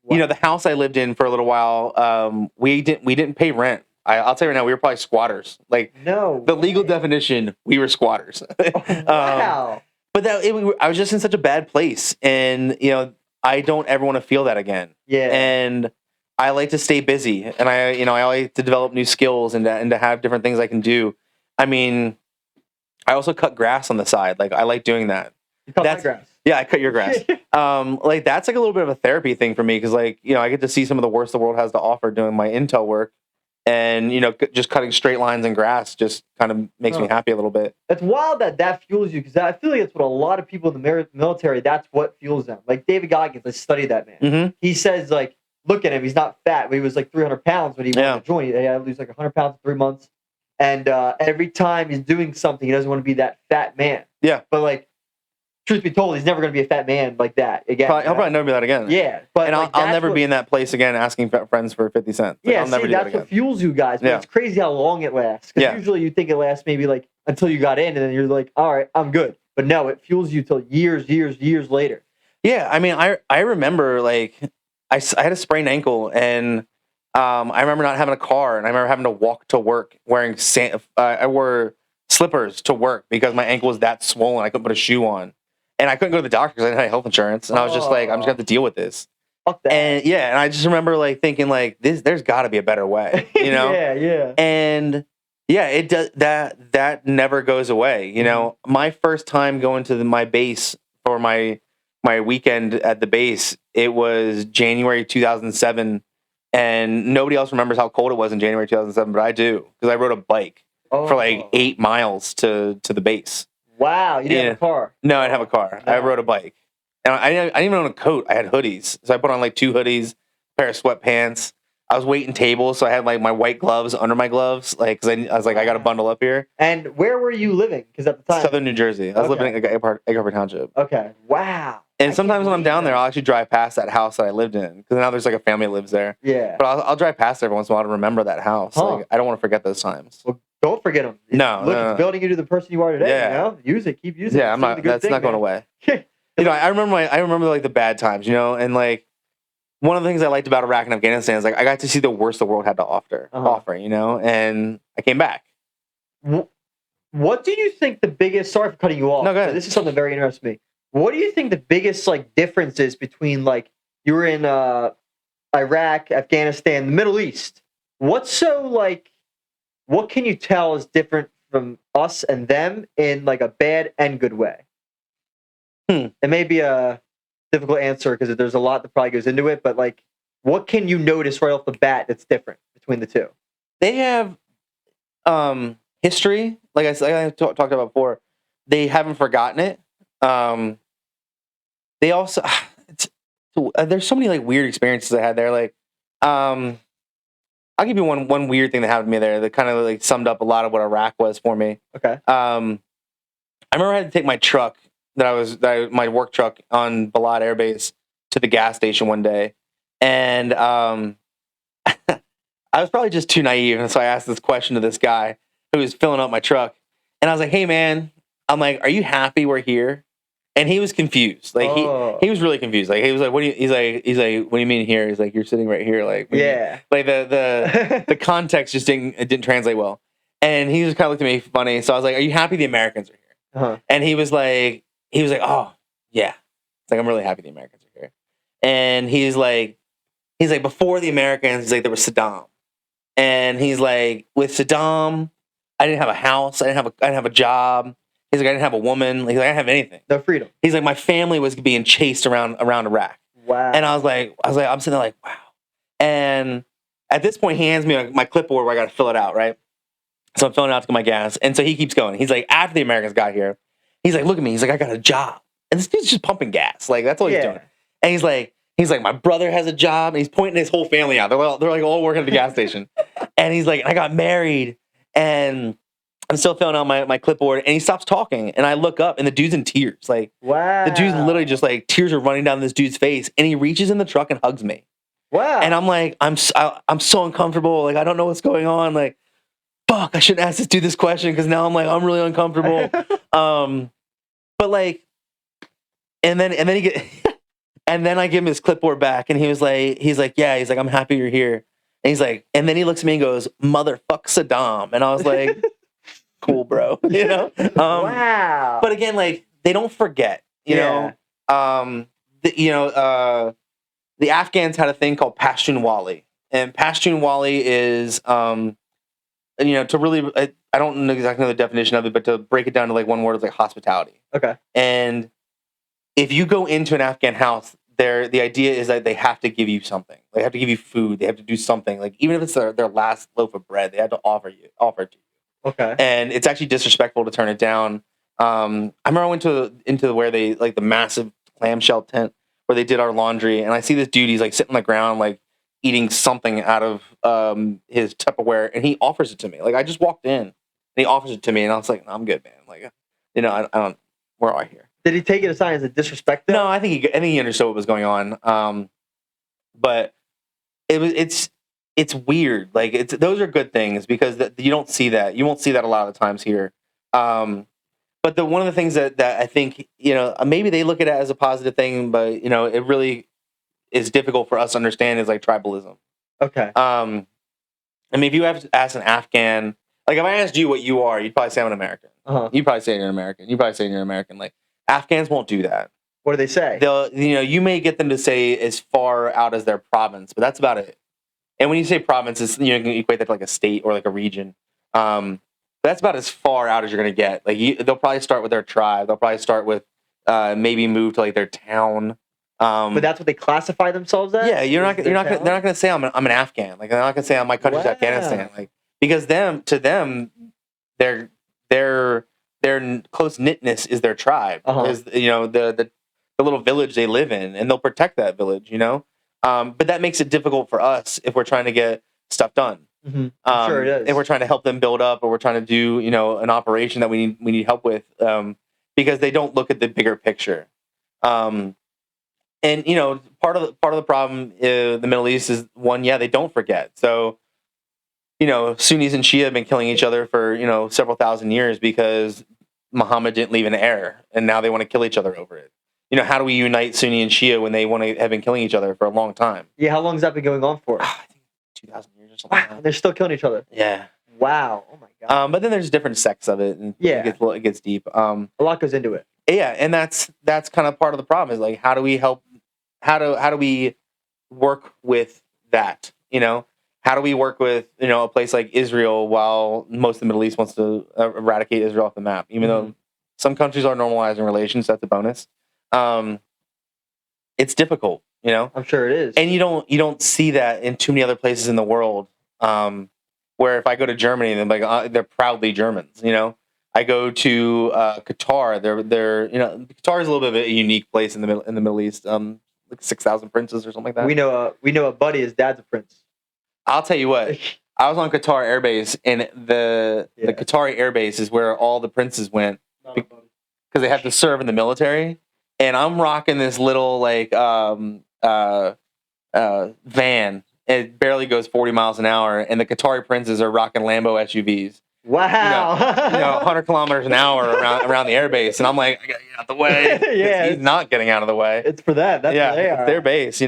Wow.
The house I lived in for a little while, we didn't pay rent. I'll tell you right now, we were probably squatters. Like,
no.
the legal definition, we were squatters.
Wow.
But I was just in such a bad place, and I don't ever want to feel that again.
Yeah.
And I like to stay busy, and I like to develop new skills and to have different things I can do. I mean, I also cut grass on the side. Like, I like doing that.
You cut my grass.
Yeah, I cut your grass. Like, that's like a little bit of a therapy thing for me because, like, I get to see some of the worst the world has to offer doing my intel work. And, just cutting straight lines and grass just kind of makes me happy a little bit.
It's wild that fuels you because I feel like it's what a lot of people in the military, that's what fuels them. Like David Goggins, I studied that man.
Mm-hmm.
He says, like, look at him. He's not fat, but he was like 300 pounds when he wanted to join. He had to lose like 100 pounds in 3 months. And every time he's doing something, he doesn't want to be that fat man.
Yeah.
But like, truth be told, he's never going to be a fat man like that again.
He'll probably never be that again.
Yeah. But
and
like,
I'll never be in that place again asking friends for 50 cents. Like,
yeah,
I'll never
see,
do that
that's
again.
what fuels you guys. But it's crazy how long it lasts. Because usually you think it lasts maybe like until you got in, and then you're like, all right, I'm good. But no, it fuels you till years later.
Yeah, I mean, I remember like I had a sprained ankle, and I remember not having a car, and I remember having to walk to work wearing I wore slippers to work because my ankle was that swollen. I couldn't put a shoe on, and I couldn't go to the doctor because I didn't have health insurance. And I was just like, I'm just gonna have to deal with this.
Fuck that.
And and I just remember like thinking like there's got to be a better way, you know?
Yeah.
And yeah, it does that never goes away. You know, my first time going to my base for my weekend at the base, it was January 2007. And nobody else remembers how cold it was in January 2007, but I do, because I rode a bike for like 8 miles to the base.
Wow, you didn't have a car?
No, I didn't have a car. No. I rode a bike. And I didn't even own a coat. I had hoodies. So I put on like 2 hoodies, a pair of sweatpants. I was waiting tables, so I had like my white gloves under my gloves, like, because I was like, I got to bundle up here.
And where were you living? Because at the time,
Southern New Jersey. I was living in Egg Harbor Township.
Okay, wow.
And sometimes when I'm down there, I'll actually drive past that house that I lived in, because now there's like a family that lives there.
Yeah.
But I'll drive past every once in a while to remember that house. Like, I don't want to forget those times.
Well, don't forget them.
No,
It's building you to the person you are today.
Yeah.
You know? Use it. Keep using it.
Yeah, that's not going away. You know, I remember like the bad times, you know, and like one of the things I liked about Iraq and Afghanistan is like I got to see the worst the world had to offer, you know, and I came back.
What do you think the biggest? Sorry for cutting you off.
No, go ahead.
This is something very interesting to me. What do you think the biggest like difference is between like you were in Iraq, Afghanistan, the Middle East? What's so like? What can you tell is different from us and them in like a bad and good way? It may be a difficult answer because there's a lot that probably goes into it, but like, what can you notice right off the bat that's different between the two?
They have history, like I talked about before. They haven't forgotten it. They also there's so many like weird experiences I had there. Like, I'll give you one weird thing that happened to me there that kind of like summed up a lot of what Iraq was for me.
Okay.
I remember I had to take my truck my work truck on Balad Air Base to the gas station one day, and I was probably just too naive, and so I asked this question to this guy who was filling up my truck, and I was like, "Hey, man," I'm like, "Are you happy we're here?" And he was confused. Like he was really confused. Like he was like, "What do you?" He's like, "What do you mean here?" He's like, "You're sitting right here." Like, like the context just didn't translate well, and he just kind of looked at me funny. So I was like, "Are you happy the Americans are here?" And he was like, "Oh, yeah." It's like, I'm really happy the Americans are here. And he's like, before the Americans, he's like, there was Saddam. And he's like, with Saddam, I didn't have a house. I didn't have a job. He's like, I didn't have a woman. He's like, I didn't have anything.
No freedom.
He's like, my family was being chased around Iraq.
Wow.
And I was like, I'm sitting there like, wow. And at this point, he hands me my clipboard where I got to fill it out, right? So I'm filling it out to get my gas. And so he keeps going. He's like, after the Americans got here, he's like, look at me. He's like, I got a job. And this dude's just pumping gas. Like, that's all he's doing. And he's like, my brother has a job. And he's pointing his whole family out. They're like all working at the gas station. And he's like, I got married. And I'm still filling out my clipboard. And he stops talking. And I look up and the dude's in tears. Like,
wow.
The dude's literally just like, tears are running down this dude's face. And he reaches in the truck and hugs me.
Wow.
And I'm like, I'm so uncomfortable. Like, I don't know what's going on. Like, fuck, I shouldn't ask this dude this question because now I'm really uncomfortable. But like, and then I give him his clipboard back, and he's like, yeah, he's like, I'm happy you're here. And he's like, and then he looks at me and goes, motherfuck Saddam. And I was like, cool, bro. You know?
Wow.
But again, like, they don't forget, you know? The Afghans had a thing called Pashtunwali. And Pashtunwali is, to really, I don't know exactly the definition of it, but to break it down to like one word, it's like hospitality.
Okay.
And if you go into an Afghan house, the idea is that they have to give you something. They have to give you food. They have to do something. Like, even if it's their last loaf of bread, they have to offer it to you.
Okay.
And it's actually disrespectful to turn it down. I remember I went into where they, like, the massive clamshell tent where they did our laundry, and I see this dude, he's like sitting on the ground, like eating something out of his Tupperware, and he offers it to me. Like, I just walked in, and he offers it to me, and I was like, no, I'm good, man. Like, I don't. We're all here.
Did he take it aside as a disrespect? Though?
No, I think he understood what was going on. But it's weird. Like, those are good things because you don't see that. You won't see that a lot of the times here. But one of the things that I think, maybe they look at it as a positive thing, but it really is difficult for us to understand is like tribalism.
Okay.
I mean, if you have to ask an Afghan, like if I asked you what you are, you'd probably say I'm an American. You'd probably say you're an American. You'd probably say you're an American. Like, Afghans won't do that.
What do they say?
They'll, you may get them to say as far out as their province, but that's about it. And when you say province, it's, you can equate that to like a state or like a region. But that's about as far out as you're going to get. Like, they'll probably start with their tribe. They'll probably start with maybe move to like their town.
But that's what they classify themselves as.
Yeah, they're not going to say I'm an Afghan. Like, they're not going to say my country's Afghanistan. Like, because to them, their close knitness is their tribe. Is the little village they live in, and they'll protect that village. But that makes it difficult for us if we're trying to get stuff done.
I'm sure it is.
If we're trying to help them build up, or we're trying to do an operation that we need help with, because they don't look at the bigger picture. And part of the problem in the Middle East is they don't forget. So Sunnis and Shia have been killing each other for several thousand years because Muhammad didn't leave an heir, and now they want to kill each other over it. How do we unite Sunni and Shia when they have been killing each other for a long time?
Yeah, how long has that been going on for?
I think 2,000 years or something. Wow, like that.
They're still killing each other.
Yeah.
Wow. Oh my god.
But then there's different sects of it, and it gets deep.
A lot goes into it.
Yeah, and that's kind of part of the problem is like, how do we help? How do we work with that? How do we work with a place like Israel while most of the Middle East wants to eradicate Israel off the map? Even though some countries are normalizing relations, that's a bonus. It's difficult,
I'm sure it is.
and you don't see that in too many other places in the world. Where if I go to Germany, they're proudly Germans. I go to Qatar. They're Qatar is a little bit of a unique place in the Middle East. Like 6,000 princes or something like that.
We know a buddy. His dad's a prince.
I'll tell you what. I was on Qatar Air Base, and the Qatari Air Base is where all the princes went because they have to serve in the military. And I'm rocking this little van. It barely goes 40 miles an hour, and the Qatari princes are rocking Lambo SUVs.
Wow.
100 kilometers an hour around the airbase, and I'm like, I gotta get out the way. He's not getting out of the way.
It's for them. That's where they are.
It's their base,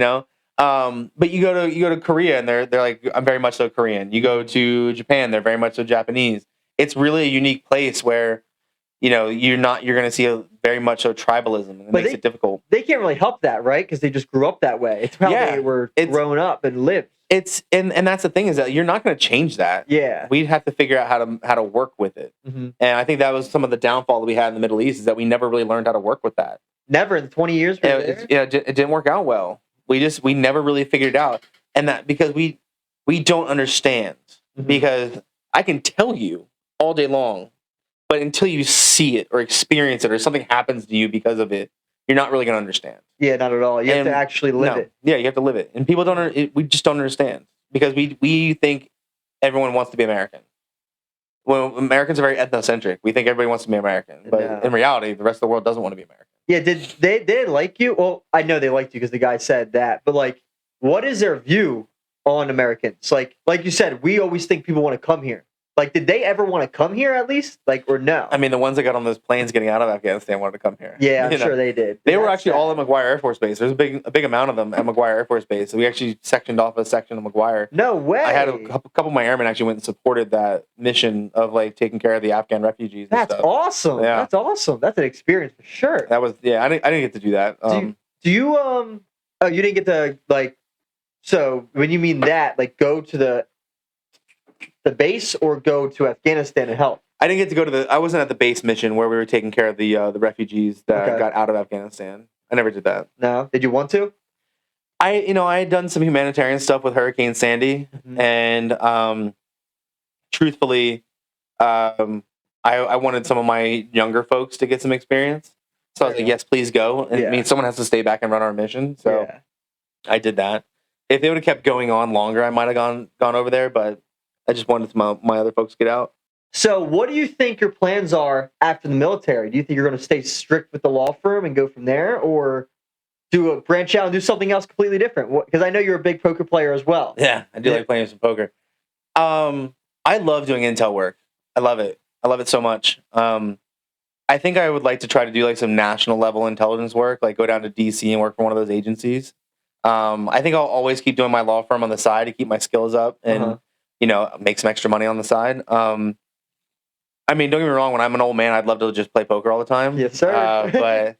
But you go to Korea, and they're like, I'm very much so Korean. You go to Japan, they're very much so Japanese. It's really a unique place where you're going to see a very much so tribalism, and it makes it difficult.
They can't really help that, right? Because they just grew up that way. It's how they were grown up and lived.
And that's the thing is that you're not going to change that.
Yeah,
we'd have to figure out how to work with it. And I think that was some of the downfall that we had in the Middle East is that we never really learned how to work with that.
Never in the 20 years.
It didn't work out well. We never really figured it out, and that because we don't understand. Because I can tell you all day long, but until you see it or experience it or something happens to you because of it, you're not really going to understand.
Yeah, not at all. You have to actually live it.
Yeah, you have to live it. And people we just don't understand because we think everyone wants to be American. Well, Americans are very ethnocentric. We think everybody wants to be American. But in reality, the rest of the world doesn't want to be American.
Yeah, did they like you? Well, I know they liked you because the guy said that. But like, what is their view on Americans? Like you said, we always think people want to come here. Like, did they ever want to come here at least? Like, or no?
I mean, the ones that got on those planes getting out of Afghanistan wanted to come here.
Yeah, I'm sure they did.
They were actually all at McGuire Air Force Base. There's a big amount of them at McGuire Air Force Base. So we actually sectioned off a section of McGuire.
No way.
I had a couple of my airmen actually went and supported that mission of like taking care of the Afghan refugees.
That's awesome. Yeah. That's awesome. That's an experience for sure.
That was I didn't get to do that.
Do you oh, you didn't get to like, so when you mean that, like go to the base or go to Afghanistan and help?
I didn't get to go to I wasn't at the base mission where we were taking care of the refugees that got out of Afghanistan. I never did that.
No. Did you want to?
I had done some humanitarian stuff with Hurricane Sandy, and truthfully, I wanted some of my younger folks to get some experience. So I was like, yes, please go. And I mean, someone has to stay back and run our mission. So I did that. if they would have kept going on longer, I might have gone over there. But I just wanted my other folks to get out.
So, what do you think your plans are after the military? Do you think you're going to stay strict with the law firm and go from there, or branch out and do something else completely different? Because I know you're a big poker player as well.
Yeah, I do like playing some poker. I love doing intel work. I love it. I love it so much. I think I would like to try to do like some national level intelligence work, like go down to DC and work for one of those agencies. I think I'll always keep doing my law firm on the side to keep my skills up and make some extra money on the side. I mean, don't get me wrong. When I'm an old man, I'd love to just play poker all the time.
Yes, sir.
But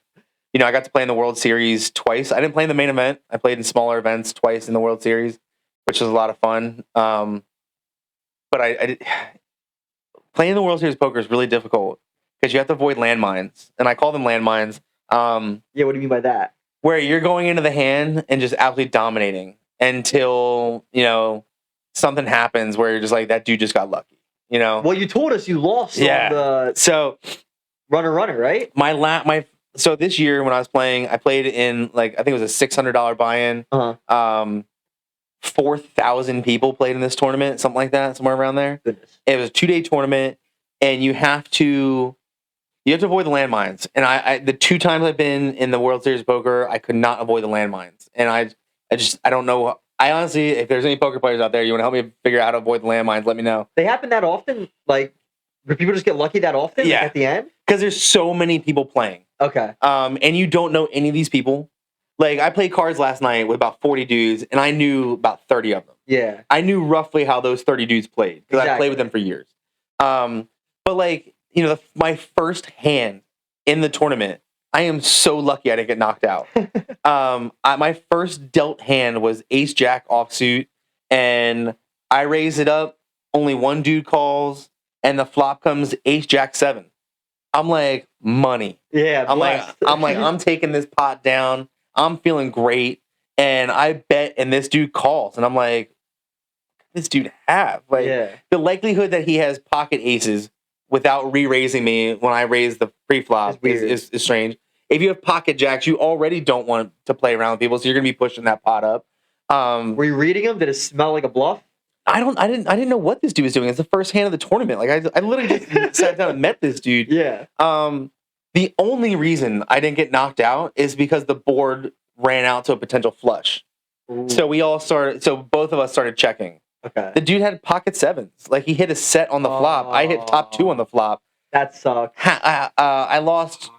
I got to play in the World Series twice. I didn't play in the main event. I played in smaller events twice in the World Series, which was a lot of fun. But I did, playing the World Series poker is really difficult because you have to avoid landmines, and I call them landmines.
What do you mean by that?
Where you're going into the hand and just absolutely dominating until something happens where you're just like, that dude just got lucky.
Well, you told us you lost on the runner, right?
So this year when I was playing, I played in I think it was a $600 buy-in. 4,000 people played in this tournament, something like that, somewhere around there.
Goodness.
It was a 2-day tournament, and you have to avoid the landmines. And I the 2 times I've been in the World Series of Poker, I could not avoid the landmines. And I don't know. I honestly, if there's any poker players out there, you want to help me figure out how to avoid the landmines, let me know.
They happen that often? Like, do people just get lucky that often?
Yeah.
At the end?
Because there's so many people playing.
Okay.
And you don't know any of these people. Like, I played cards last night with about 40 dudes, and I knew about 30 of them.
Yeah.
I knew roughly how those 30 dudes played, because I played with them for years. But, my first hand in the tournament, I am so lucky I didn't get knocked out. My first dealt hand was ace-jack offsuit, and I raise it up, only one dude calls, and the flop comes ace-jack 7. I'm like, money.
Yeah,
I'm taking this pot down. I'm feeling great, and I bet, and this dude calls, and I'm like, this dude have? The likelihood that he has pocket aces without re-raising me when I raise the pre-flop is strange. If you have pocket jacks, you already don't want to play around with people, so you're going to be pushing that pot up.
Were you reading them? Did it smell like a bluff?
I didn't know what this dude was doing. It's the first hand of the tournament. Like, I literally just sat down and met this dude.
Yeah.
The only reason I didn't get knocked out is because the board ran out to a potential flush.
Ooh.
So both of us started checking.
Okay.
The dude had pocket 7s. Like, he hit a set on the flop. I hit top 2 on the flop.
That sucks.
I lost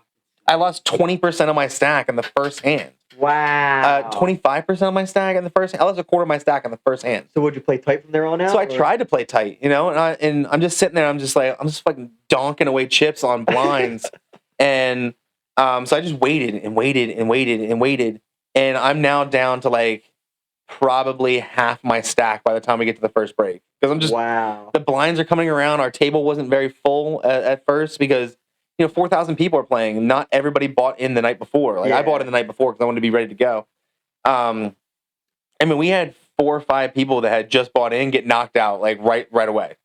20% of my stack in the first hand.
Wow.
25% of my stack in the first hand. I lost a quarter of my stack in the first hand.
So would you play tight from there on out?
So I tried to play tight, and I'm just sitting there. I'm just fucking donking away chips on blinds, and so I just waited and waited and waited and waited, and I'm now down to probably half my stack by the time we get to the first break, because I'm just the blinds are coming around. Our table wasn't very full at first because 4,000 people are playing. Not everybody bought in the night before. I bought in the night before because I wanted to be ready to go. We had 4 or 5 people that had just bought in get knocked out right away.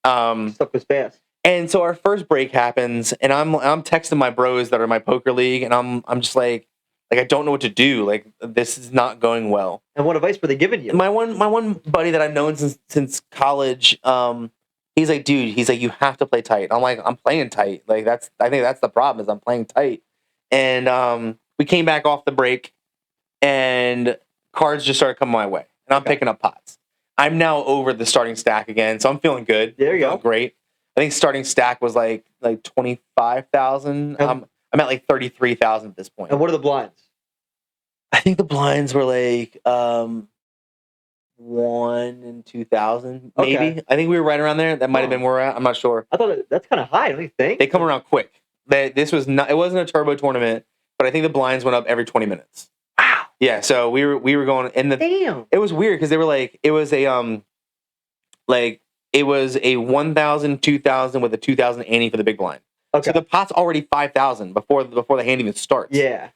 Stuff was fast.
And so our first break happens, and I'm texting my bros that are in my poker league, and I'm just like I don't know what to do. This is not going well.
And what advice were they giving you?
My one buddy that I've known since college, he's like, dude, you have to play tight. I'm like, I'm playing tight. I think that's the problem, is I'm playing tight. And we came back off the break, and cards just started coming my way, and I'm picking up pots. I'm now over the starting stack again, so I'm feeling good.
There you go.
Great. I think starting stack was like 25,000. I'm at 33,000 at this point.
And what are the blinds?
I think the blinds were 1 and 2,000, maybe.
Okay.
I think we were right around there. That might have been where we're at. I'm not sure.
I thought that's kind of high, don't you think?
They come around quick. This was not. It wasn't a turbo tournament, but I think the blinds went up every 20 minutes.
Wow.
Yeah. So we were going in the.
Damn.
It was weird because they were it was a 1,000, 2,000 with a 2,000 ante for the big blind.
Okay.
So the pot's already 5,000 before the hand even starts.
Yeah.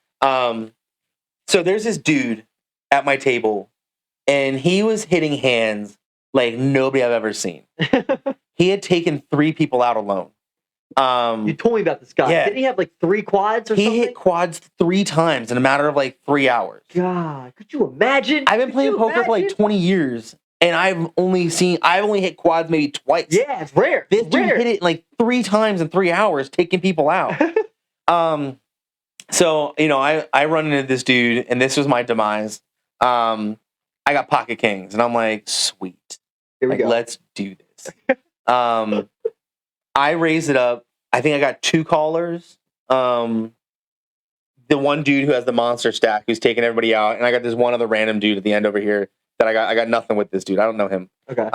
So there's this dude at my table, and he was hitting hands like nobody I've ever seen. He had taken 3 people out alone.
You told me about this guy.
Yeah.
Didn't he have like 3 quads or
He
something?
hit quads 3 times in a matter of like 3 hours.
God, could you imagine?
I've been
Could
playing
you
poker for like
imagine?
20 years, and I've only hit quads maybe twice.
Yeah, it's rare.
This
It's
dude
rare.
hit it like 3 times in 3 hours, taking people out. So, I run into this dude, and this was my demise. I got pocket kings, and I'm like, sweet.
Here we
Like,
go.
let's do this. I raised it up. I think I got 2 callers. The one dude who has the monster stack who's taking everybody out, and I got this one other random dude at the end over here that I got nothing with this dude. I don't know him.
Okay.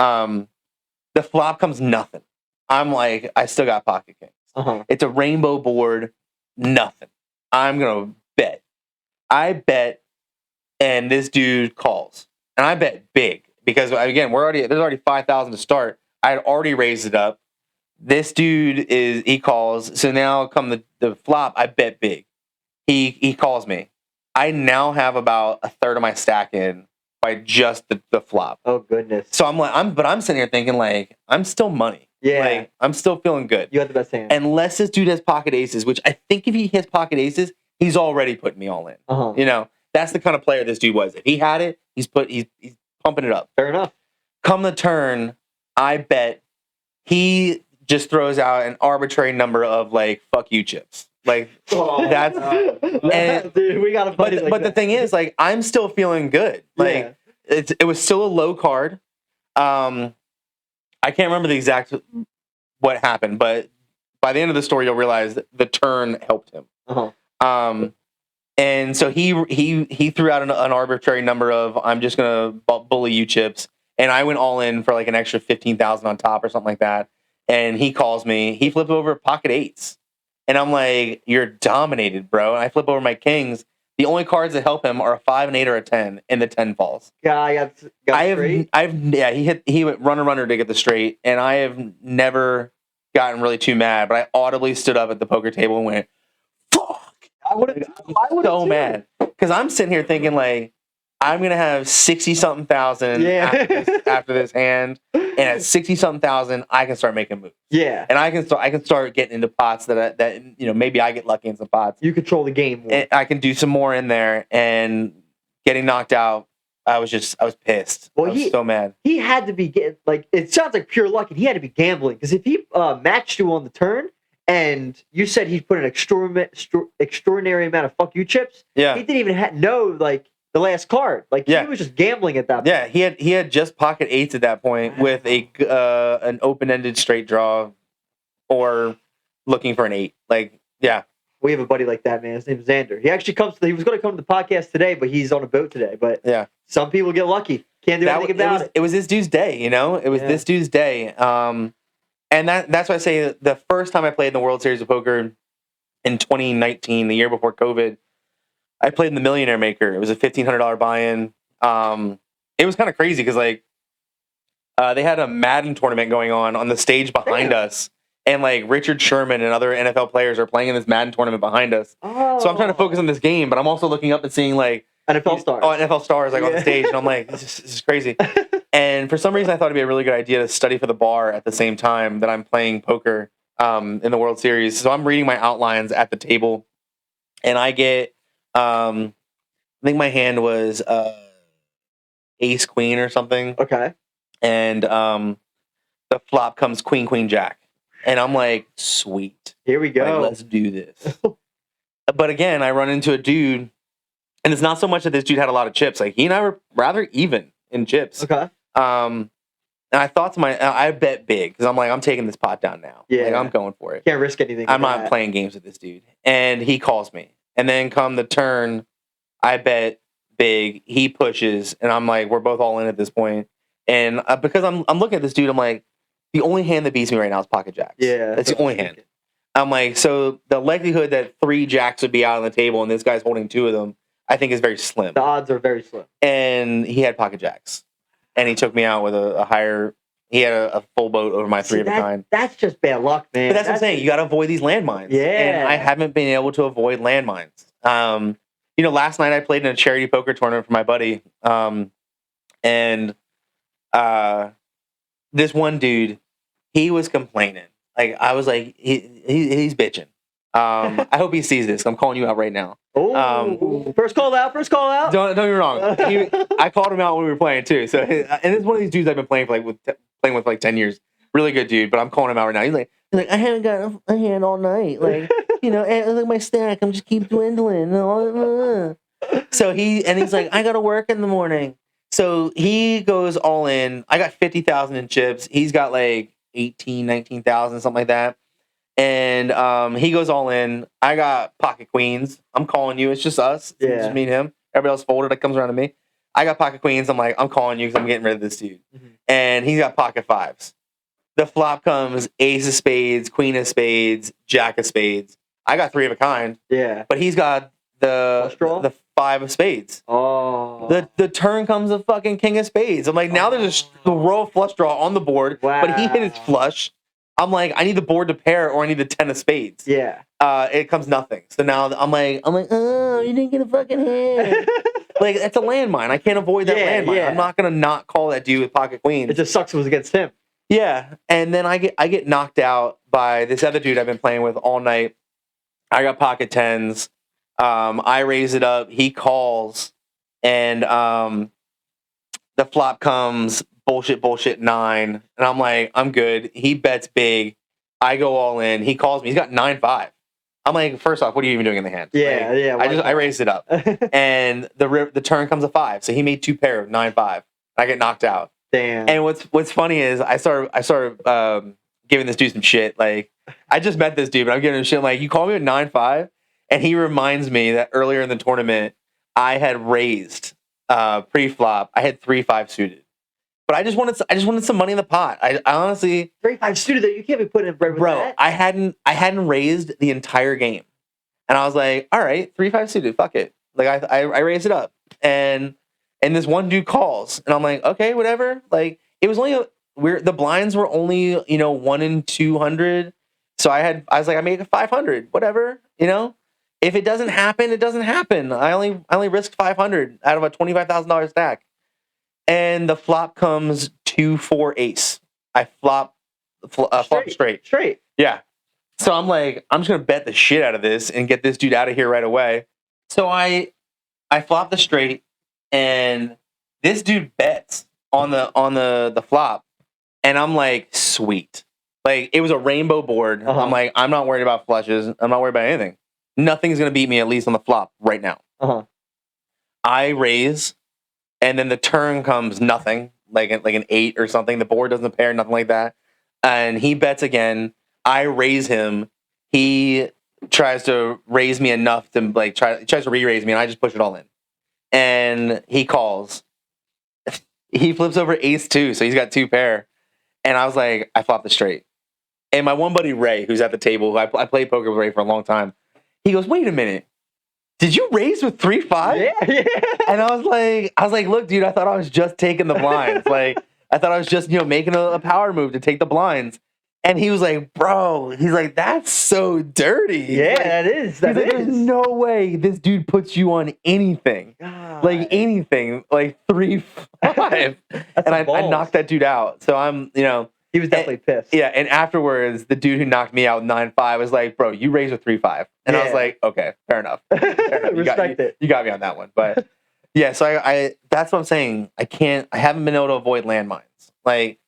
The flop comes nothing. I'm like, I still got pocket kings.
Uh-huh.
It's a rainbow board, nothing. I'm gonna bet. I bet, and this dude calls, and I bet big because again, there's already 5,000 to start. I had already raised it up. This dude he calls, so now come the flop. I bet big. He calls me. I now have about a third of my stack in by just the flop.
Oh goodness.
So I'm sitting here thinking like I'm still money.
Yeah.
Like I'm still feeling good.
You had the best hand.
Unless this dude has pocket aces, which I think if he has pocket aces, he's already putting me all in.
Uh-huh.
That's the kind of player this dude was. If he had it, he's pumping it up.
Fair enough.
Come the turn, I bet he just throws out an arbitrary number of like fuck you chips. Like that's and
dude, we gotta play
but the thing is, like, I'm still feeling good. Like it was still a low card. I can't remember the exact what happened, but by the end of the story, you'll realize that the turn helped him.
Uh-huh.
And so he threw out an arbitrary number of I'm just gonna bully you chips, and I went all in for like an extra 15,000 on top or something like that. And he calls me. He flipped over pocket eights, and I'm like, "You're dominated, bro." And I flip over my kings. The only cards that help him are a 5, an 8, or a 10, and the 10 falls.
Guy got straight.
He went runner to get the straight, and I have never gotten really too mad, but I audibly stood up at the poker table and went, "Fuck!"
I would have
so mad because I'm sitting here thinking like I'm gonna have 60-something thousand after this hand, and at 60-something thousand I can start making moves.
Yeah,
and I can start getting into pots that maybe I get lucky in some pots.
You control the game more.
And I can do some more in there, and getting knocked out, I was pissed.
Well,
I was so mad.
He had to be it sounds like pure luck, and he had to be gambling because if he matched you on the turn. And you said he put an extraordinary amount of fuck you chips.
Yeah,
he didn't even know like the last card. Like he was just gambling at that point.
Yeah, he had just pocket eights at that point with an open ended straight draw, or looking for an 8. Like
we have a buddy like that, man. His name's Xander. He actually he was going to come to the podcast today, but he's on a boat today. But some people get lucky. Can't do anything about it.
It was this dude's day, It was this dude's day. And that's why I say the first time I played in the World Series of Poker in 2019, the year before COVID, I played in the Millionaire Maker. It was a $1,500 buy-in. It was kind of crazy because they had a Madden tournament going on the stage behind us, and like Richard Sherman and other NFL players are playing in this Madden tournament behind us.
Oh.
So I'm trying to focus on this game, but I'm also looking up and seeing like
NFL stars.
Oh, NFL stars on the stage, and I'm like, this is crazy. And for some reason, I thought it'd be a really good idea to study for the bar at the same time that I'm playing poker in the World Series. So I'm reading my outlines at the table, and I get, I think my hand was ace queen or something.
Okay.
And the flop comes queen queen jack, and I'm like, sweet,
here we go.
Like, let's do this. But again, I run into a dude, and it's not so much that this dude had a lot of chips. Like he and I were rather even in chips.
Okay.
And I thought to I bet big because I'm like, I'm taking this pot down now.
Yeah,
like, I'm going for it.
Can't risk anything.
I'm not playing games with this dude. And he calls me, and then come the turn, I bet big. He pushes, and I'm like, we're both all in at this point. And because I'm looking at this dude, I'm like, the only hand that beats me right now is pocket jacks.
Yeah,
that's the only hand. I'm like, so the likelihood that 3 jacks would be out on the table and this guy's holding 2 of them, I think is very slim.
The odds are very slim.
And he had pocket jacks. And he took me out with a higher. He had a full boat over my 3 of a kind.
That's just bad luck, man.
But that's what I'm saying. You got to avoid these landmines.
Yeah.
And I haven't been able to avoid landmines. Last night I played in a charity poker tournament for my buddy. And this one dude, he was complaining Like I was like, he's bitching. I hope he sees this. I'm calling you out right now.
Oh, first call out.
Don't get me wrong. I called him out when we were playing too. So, and it's one of these dudes I've been playing for playing with like 10 years. Really good dude, but I'm calling him out right now. He's like, I haven't got a hand all night. Like, and look at my stack. I'm just keep dwindling. So he's like, I got to work in the morning. So he goes all in. I got 50,000 in chips. He's got like 18, 19,000, something like that. And he goes all in. I got pocket queens. I'm calling you. It's just us.
Yeah.
It's just me and him. Everybody else folded. It comes around to me. I got pocket queens. I'm like, I'm calling you because I'm getting rid of this dude.
Mm-hmm.
And he's got pocket fives. The flop comes ace of spades, queen of spades, jack of spades. I got three of a kind.
Yeah.
But he's got the five of spades.
Oh.
The turn comes a fucking king of spades. I'm like, now there's the royal flush draw on the board.
Wow.
But he hit his flush. I'm like, I need the board to pair or I need the 10 of spades.
Yeah.
It comes nothing. So now I'm like, oh, you didn't get a fucking hand. Like, it's a landmine. I can't avoid that landmine.
Yeah.
I'm not gonna not call that dude with pocket queens.
It just sucks it was against him.
Yeah. And then I get knocked out by this other dude I've been playing with all night. I got pocket tens. I raise it up. He calls, and the flop comes bullshit 9, and I'm like, I'm good. He bets big. I go all in. He calls me. He's got 9-5. I'm like, first off, what are you even doing in the hand?
Yeah,
like,
yeah.
I raised it up, and the turn comes a 5. So he made 2 pair of 9-5. I get knocked out.
Damn.
And what's funny is I started giving this dude some shit. Like, I just met this dude, but I'm giving him shit. I'm like, you called me at 9-5, and he reminds me that earlier in the tournament I had raised pre-flop. I had 3-5 suited, but I just wanted some money in the pot. I honestly
3-5 suited though. You can't be putting in bread with that.
I hadn't raised the entire game, and I was like, all right, 3-5 suited, fuck it. Like I raised it up, and this one dude calls, and I'm like, okay, whatever. Like, it was only the blinds were only 1 in 200, so I was like, I made a 500, whatever. If it doesn't happen, it doesn't happen. I only risked 500 out of a $25,000 stack, and the flop comes 2-4 ace. I flop straight.
Straight.
Yeah. So I'm like, I'm just gonna bet the shit out of this and get this dude out of here right away. So I flop the straight, and this dude bets on the flop, and I'm like, sweet. Like, it was a rainbow board.
Uh-huh.
I'm like, I'm not worried about flushes. I'm not worried about anything. Nothing's gonna beat me, at least on the flop right now.
Uh-huh.
I raise, and then the turn comes nothing, like an 8 or something. The board doesn't pair, nothing like that. And he bets again. I raise him. He tries to raise me enough to tries to re-raise me, and I just push it all in. And he calls. He flips over ace-2, so he's got 2 pair. And I was like, I flopped the straight. And my one buddy Ray, who's at the table, who I played poker with Ray for a long time, he goes, wait a minute. Did you raise with 3-5?
Yeah.
And I was like, look, dude, I thought I was just taking the blinds. Like, I thought I was just, making a power move to take the blinds. And he was like, bro, he's like, that's so dirty.
Yeah,
like,
that is.
Like, there's no way this dude puts you on anything.
God.
Like, anything. Like 3-5. And I knocked that dude out. So I'm,
he was definitely pissed.
Yeah, and afterwards, the dude who knocked me out 9-5 was like, bro, you raised with 3-5. And I was like, okay, fair enough.
Respect it.
You got me on that one. But yeah, so I that's what I'm saying. I haven't been able to avoid landmines. Like,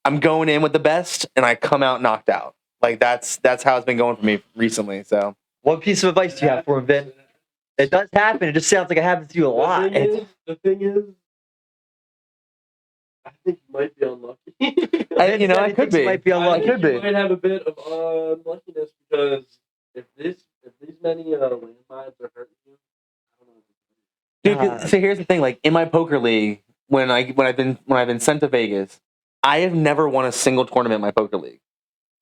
I'm going in with the best, and I come out knocked out. Like, that's how it's been going for me recently. So,
what piece of advice do you have for him, Vin? It does happen. It just sounds like it happens to you a lot.
The thing is, I think you might be unlucky.
I could be.
Might be unlucky.
Could be.
You might have a bit of unluckiness because if these many landmines are hurting you, I don't know.
Dude, so here's the thing. Like, in my poker league, when I've been sent to Vegas, I have never won a single tournament in my poker league.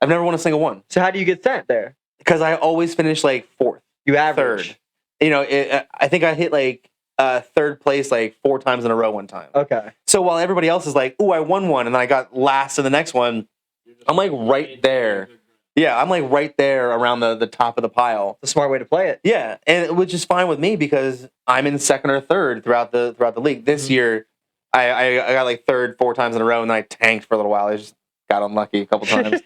I've never won a single one.
So how do you get sent there?
Because I always finish like 4th.
You average.
3rd. I think I hit like 3rd place like 4 times in a row one time.
Okay.
So while everybody else is like, ooh, I won one, and then I got last in the next one, I'm like right there. Yeah, I'm like right there around the top of the pile.
It's a smart way to play it.
Yeah, and which is fine with me because I'm in 2nd or 3rd throughout the league. This year, I got like 3rd 4 times in a row, and then I tanked for a little while. I just got unlucky a couple times.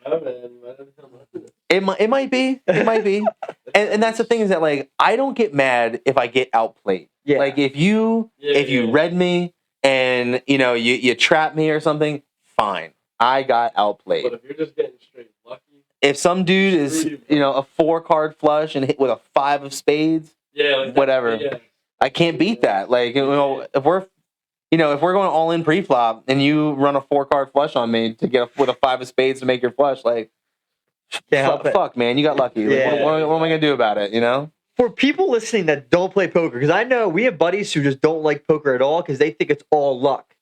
Oh, man, you might have become lucky.
It might be. It might be. And that's the thing is that, like, I don't get mad if I get outplayed.
Yeah.
Like, if you read me and, you know, you trap me or something, fine. I got outplayed.
But if you're just getting straight lucky.
If some dude is, you know, a 4-card flush and hit with a 5 of spades,
Yeah, like
whatever.
Yeah.
I can't beat that. Like, you know, if we're going all in pre-flop and you run a 4-card flush on me to get with a 5 of spades to make your flush, like, fuck, man, you got lucky. Like,
Yeah.
what am I gonna do about it? You know?
For people listening that don't play poker, because I know we have buddies who just don't like poker at all because they think it's all luck.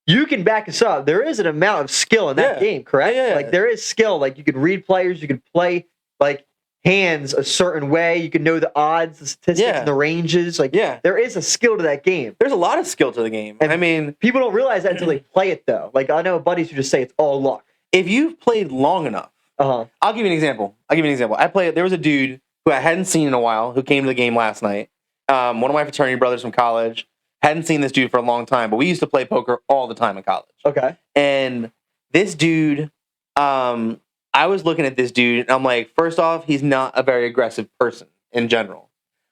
You can back us up. There is an amount of skill in that game, correct?
Yeah.
Like there is skill. Like you can read players, you can play like hands a certain way. You can know the odds, the statistics, and the ranges. Like there is a skill to that game.
There's a lot of skill to the game.
And
I mean,
people don't realize that until they play it though. Like I know buddies who just say it's all luck.
If you've played long enough, I'll give you an example. There was a dude who I hadn't seen in a while who came to the game last night. One of my fraternity brothers from college. Hadn't seen this dude for a long time, but we used to play poker all the time in college.
Okay.
And this dude, I was looking at this dude, and I'm like, first off, he's not a very aggressive person in general.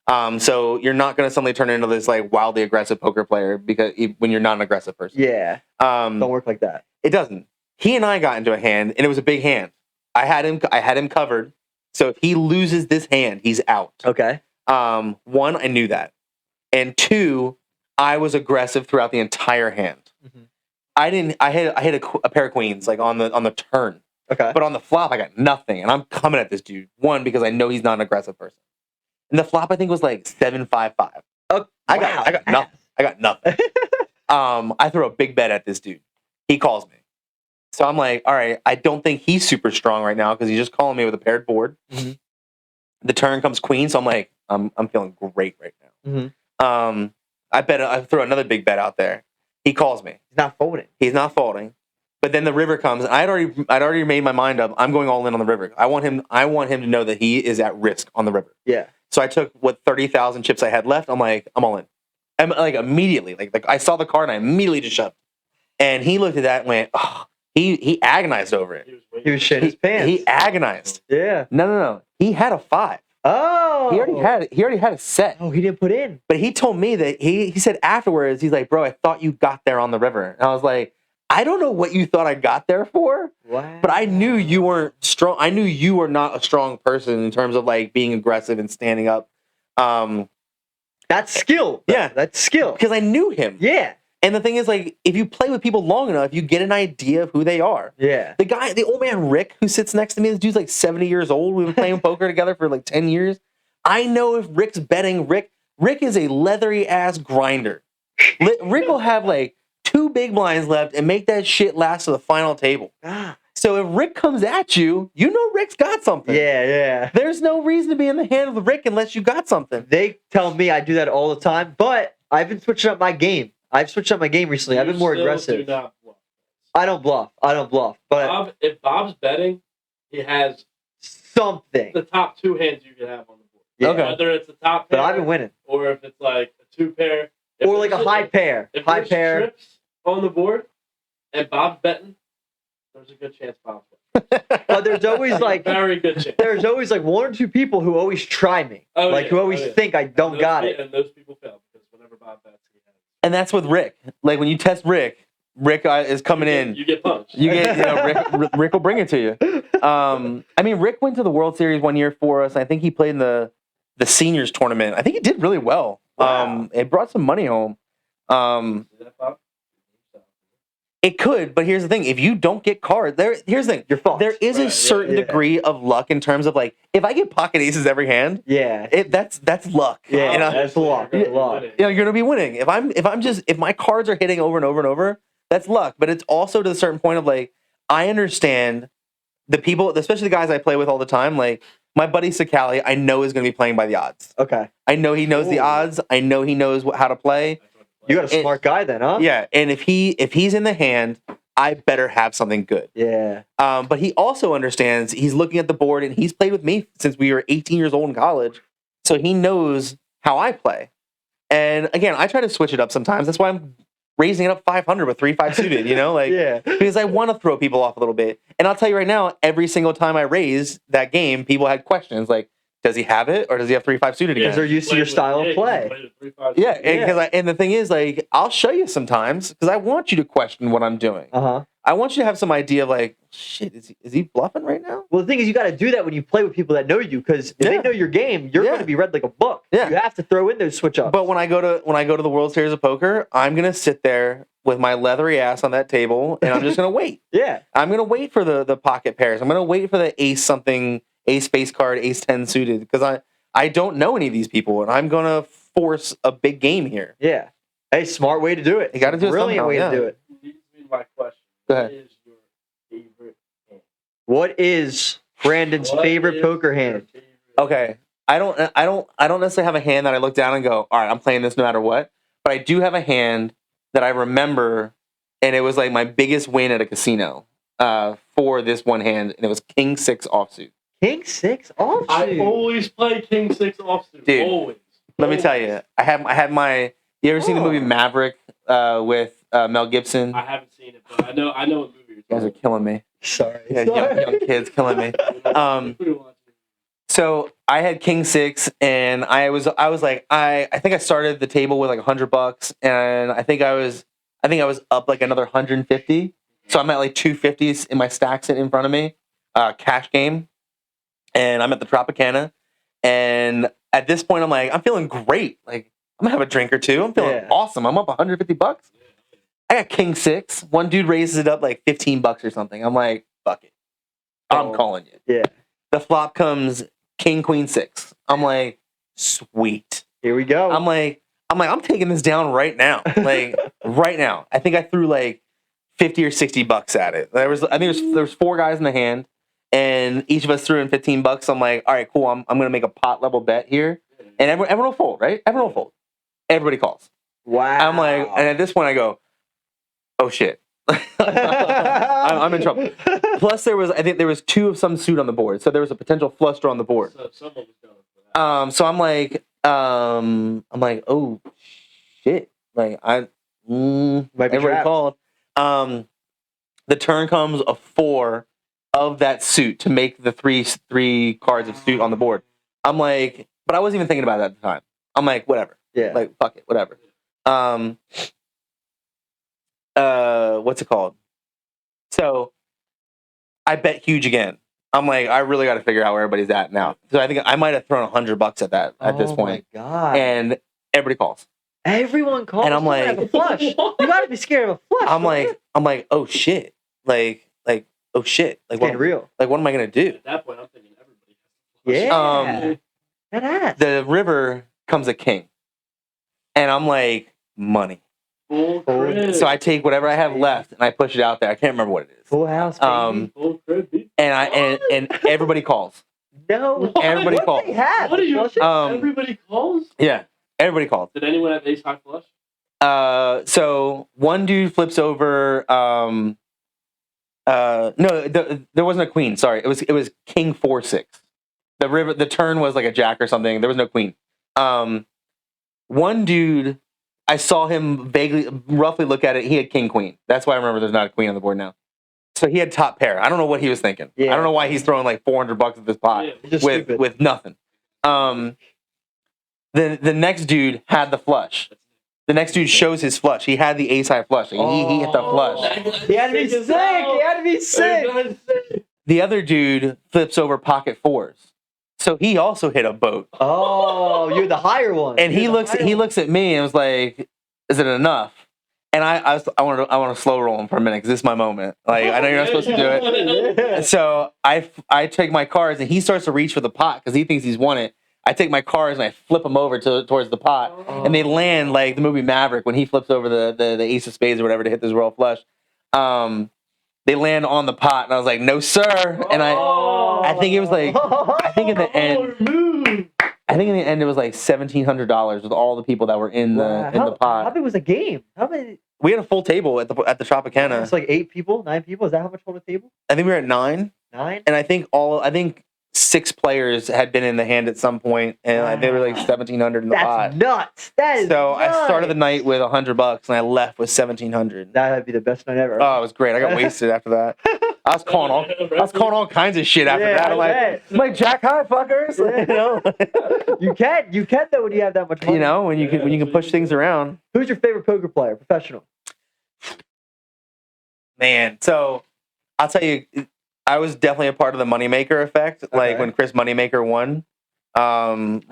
So you're not going to suddenly turn into this like wildly aggressive poker player when you're not an aggressive person.
Yeah. Don't work like that.
It doesn't. He and I got into a hand, and it was a big hand. I had him covered. So if he loses this hand, he's out.
Okay.
One, I knew that, and two, I was aggressive throughout the entire hand. Mm-hmm. I hit a pair of queens like on the turn.
Okay.
But on the flop, I got nothing, and I'm coming at this dude. One, because I know he's not an aggressive person. And the flop, I think, was like 7-5-5. I got nothing. I got nothing. I throw a big bet at this dude. He calls me. So I'm like, all right, I don't think he's super strong right now because he's just calling me with a paired board. Mm-hmm. The turn comes queen, so I'm like, I'm feeling great right now. Mm-hmm. I throw another big bet out there. He calls me. He's not folding. But then the river comes, and I'd already made my mind up. I'm going all in on the river. I want him to know that he is at risk on the river.
Yeah.
So I took 30,000 chips I had left. I'm like, I'm all in. I'm like immediately, like I saw the card and I immediately just shoved. And he looked at that and went, oh, he agonized over it.
He was shitting his pants.
He agonized.
Yeah.
No. He had a 5.
Oh.
He already had a set.
Oh, he didn't put in.
But he told me that he said afterwards, he's like, bro, I thought you got there on the river. And I was like, I don't know what you thought I got there for.
Wow.
But I knew you weren't strong. I knew you were not a strong person in terms of like being aggressive and standing up.
That's skill.
Yeah.
That's skill.
Because I knew him.
Yeah.
And the thing is, like, if you play with people long enough, you get an idea of who they are.
Yeah.
The old man Rick, who sits next to me, this dude's like 70 years old. We've been playing poker together for like 10 years. I know if Rick's betting, Rick is a leathery ass grinder. Rick will have like 2 big blinds left and make that shit last to the final table. So if Rick comes at you, you know Rick's got something.
Yeah.
There's no reason to be in the hand of Rick unless you got something.
They tell me I do that all the time, but I've been switching up my game. I've switched up my game recently. I've been more aggressive.
Do not bluff.
I don't bluff. But
if Bob's betting, he has
something.
The top 2 hands you can have on the board.
Yeah.
Okay.
Whether it's a top pair,
but I've been winning.
Or if it's like a 2 pair.
Or like a high pair.
If
high
there's
pair.
Trips on the board and Bob's betting, there's a good chance Bob's betting.
But there's always like
very good chance.
There's always like 1 or 2 people who always try me. Who always think I don't got it.
And those people fail because whenever Bob bets, he has.
And that's with Rick. Like when you test Rick is coming in.
You get punched.
Rick will bring it to you. I mean, Rick went to the World Series one year for us. I think he played in the seniors tournament. I think he did really well.
Wow.
It brought some money home. It could, but here's the thing: if you don't get cards, here's the thing:
you're fucked.
There is a certain degree of luck in terms of like, if I get pocket aces every hand, that's luck.
Yeah, you know? That's luck.
You know, you're gonna be winning. If my cards are hitting over and over and over, that's luck. But it's also to a certain point of like, I understand the people, especially the guys I play with all the time. Like my buddy Sakali, I know is gonna be playing by the odds.
Okay.
I know he knows the odds. I know he knows how to play.
You got a smart guy then, huh?
Yeah, and if he's in the hand, I better have something good.
Yeah.
But he also understands, he's looking at the board, and he's played with me since we were 18 years old in college, so he knows how I play. And again, I try to switch it up sometimes. That's why raising it up 500 with 3-5 suited, you know, like
Yeah.
because I want to throw people off a little bit. And I'll tell you right now, every single time I raised that game, people had questions like, does he have it or does he have 3-5 suited
Because
again?
they're used to your style of play.
Yeah, and the thing is, like, I'll show you sometimes because I want you to question what I'm doing.
Uh-huh.
I want you to have some idea of like, shit, is he bluffing right now?
Well, the thing is, you got to do that when you play with people that know you, because if they know your game, you're going to be read like a book.
Yeah.
You have to throw in those switch ups.
But when I go to the World Series of Poker, I'm gonna sit there with my leathery ass on that table, and I'm just gonna wait.
Yeah.
I'm gonna wait for the pocket pairs. I'm gonna wait for the ace something, ace face card, ace 10 suited, because I don't know any of these people, and I'm gonna force a big game here.
Yeah. Hey, smart way to do it.
You got to do it
Brilliant
somehow,
way
yeah.
to do it.
Leads me to my question.
Go ahead.
What is your favorite hand?
What is Brandon's
What
favorite
is
poker
your
hand?
favorite
Okay, I don't necessarily have a hand that I look down and go, all right, I'm playing this no matter what. But I do have a hand that I remember, and it was like my biggest win at a casino for this one hand, and it was King 6 offsuit.
King 6 offsuit.
I always play King 6 offsuit.
Dude,
Always.
Let me tell you, I had my. You ever seen the movie Maverick with Mel Gibson?
I haven't seen it, but I know what movie you're
You guys are
talking
killing me.
Sorry.
Yeah, young kids killing me.
about.
So I had King 6, and I was like I think I started the table with like $100, and I think I was up like another 150. So I'm at like 250s in my stack sitting in front of me, cash game, and I'm at the Tropicana, and at this point I'm like I'm feeling great, like I'm gonna have a drink or two. I'm feeling awesome. I'm up $150. I got King 6. One dude raises it up like $15 or something. I'm like, fuck it, I'm calling you.
Yeah.
The flop comes King Queen 6. I'm like, sweet.
Here we go.
I'm taking this down right now. Like right now. I think I threw like 50 or $60 at it. There was 4 guys in the hand, and each of us threw in $15. I'm like, all right, cool. I'm gonna make a pot level bet here, and everyone will fold, right? Everyone will fold. Everybody calls.
Wow.
I'm like, and at this point I go, oh shit. I'm in trouble. Plus, I think there was 2 of some suit on the board, so there was a potential flush draw on the board.
So someone was going for that.
So I'm like, oh shit! Like
Might be
everybody
trapped.
called. The turn comes a 4 of that suit to make the three cards of suit on the board. I'm like, but I wasn't even thinking about that at the time. I'm like, whatever.
Yeah.
Like fuck it, whatever. What's it called? So I bet huge again. I'm like, I really got to figure out where everybody's at now. So I think I might have thrown $100 at that at this point.
Oh my god.
And everybody calls.
Everyone calls.
And I'm
You gotta
like-
have a flush. You gotta be scared of a flush.
I'm like, oh shit. Like, oh shit. Like,
It's getting real.
Like, what am I gonna do?
At that point, I'm thinking everybody.
Yeah. That ass.
The river comes a king, and I'm like, money.
Full crib.
So I take whatever I have left and I push it out there. I can't remember what it is.
Full house, baby.
Full crib. Dude.
And everybody calls.
No.
Everybody
What
calls.
they have?
What are you?
Flushes?
Everybody calls.
Yeah, everybody calls.
Did anyone have ace high flush?
So one dude flips over. No, there wasn't a queen. Sorry, it was King 4-6. The turn was like a jack or something. There was no queen. One dude, I saw him roughly look at it. He had King Queen. That's why I remember there's not a queen on the board now. So he had top pair. I don't know what he was thinking.
Yeah.
I don't know why he's throwing like $400 at this pot
Yeah,
just stupid.
with nothing. The next dude had the flush. The next dude shows his flush. He had the ace high flush. He hit the flush.
He had to be sick. He had to be sick.
The other dude flips over pocket 4s. So he also hit a boat.
Oh, you're the higher one.
And he
You're the
looks
higher one.
looks at me and was like, "Is it enough?" And I want to slow roll him for a minute because this is my moment. Like I know you're not supposed to do it.
Yeah.
So I take my cards and he starts to reach for the pot because he thinks he's won it. I take my cards and I flip them over towards the pot, and they land like the movie Maverick when he flips over the ace of spades or whatever to hit this royal flush. They land on the pot, and I was like, "No, sir!" And I think it was like I think in the end it was like $1,700 with all the people that were in the
How
pot.
big was the game? How many?
We had a full table at the Tropicana.
It's like 8 people, 9 people. Is that how much hold a table?
I think we were at 9.
9?
And I think 6 players had been in the hand at some point, and they were like 1,700 in the pot.
That's nuts. That is
So
nuts.
I started the night with $100, and I left with 1,700.
That'd be the best night ever.
Oh, it was great. I got wasted after that. I was calling all kinds of shit after that. I'm like Jack high fuckers.
You can though when you have that much money.
When you can push things around.
Who's your favorite poker player, professional?
Man, so I'll tell you, I was definitely a part of the moneymaker effect.
Okay.
Like when Chris Moneymaker won,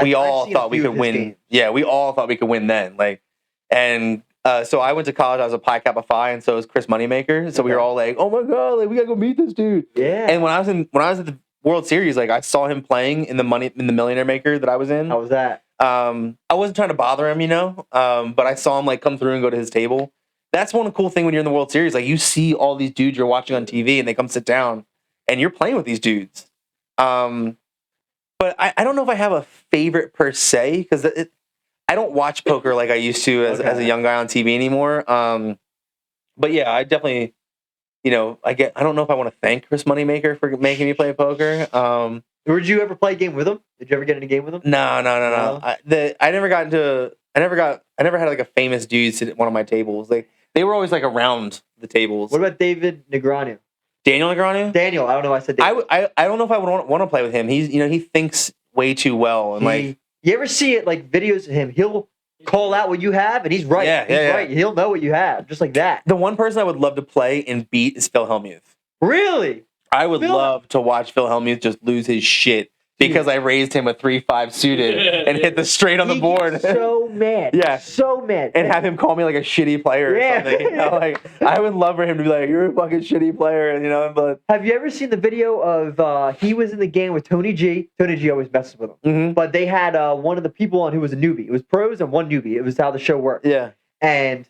we all thought we could win.
Games.
Yeah, we all thought we could win then. So I went to college. I was a Pi Kappa Phi, and so was Chris Moneymaker. So we were all like, "Oh my god, like we gotta go meet this dude."
Yeah.
And when I was at the World Series, like I saw him playing in the Millionaire Maker that I was in.
How was that?
I wasn't trying to bother him, but I saw him like come through and go to his table. That's one cool thing when you're in the World Series. Like you see all these dudes you're watching on TV, and they come sit down, and you're playing with these dudes. But I don't know if I have a favorite per se because I don't watch poker like I used to as a young guy on TV anymore. But yeah, I definitely, I don't know if I want to thank Chris Moneymaker for making me play poker.
Did you ever play a game with him? Did you ever get in a game with him?
No. I never had like a famous dude sit at one of my tables. Like they were always like around the tables.
What about David Negreanu?
Daniel Negreanu?
Daniel, I don't know why I said David.
I don't know if I would want to play with him. He's he thinks way too well and
you ever see it like videos of him? He'll call out what you have, and he's right. He's right. He'll know what you have, just like that.
The one person I would love to play and beat is Phil Hellmuth.
Really?
I would love to watch Phil Hellmuth just lose his shit because I raised him a 3-5 suited and hit the straight on the board.
So mad.
Yeah.
So mad.
And have him call me like a shitty player or something. I would love for him to be like, "You're a fucking shitty player," but
have you ever seen the video of he was in the game with Tony G? Tony G always messes with him.
Mm-hmm.
But they had one of the people on who was a newbie. It was pros and one newbie. It was how the show worked.
Yeah.
And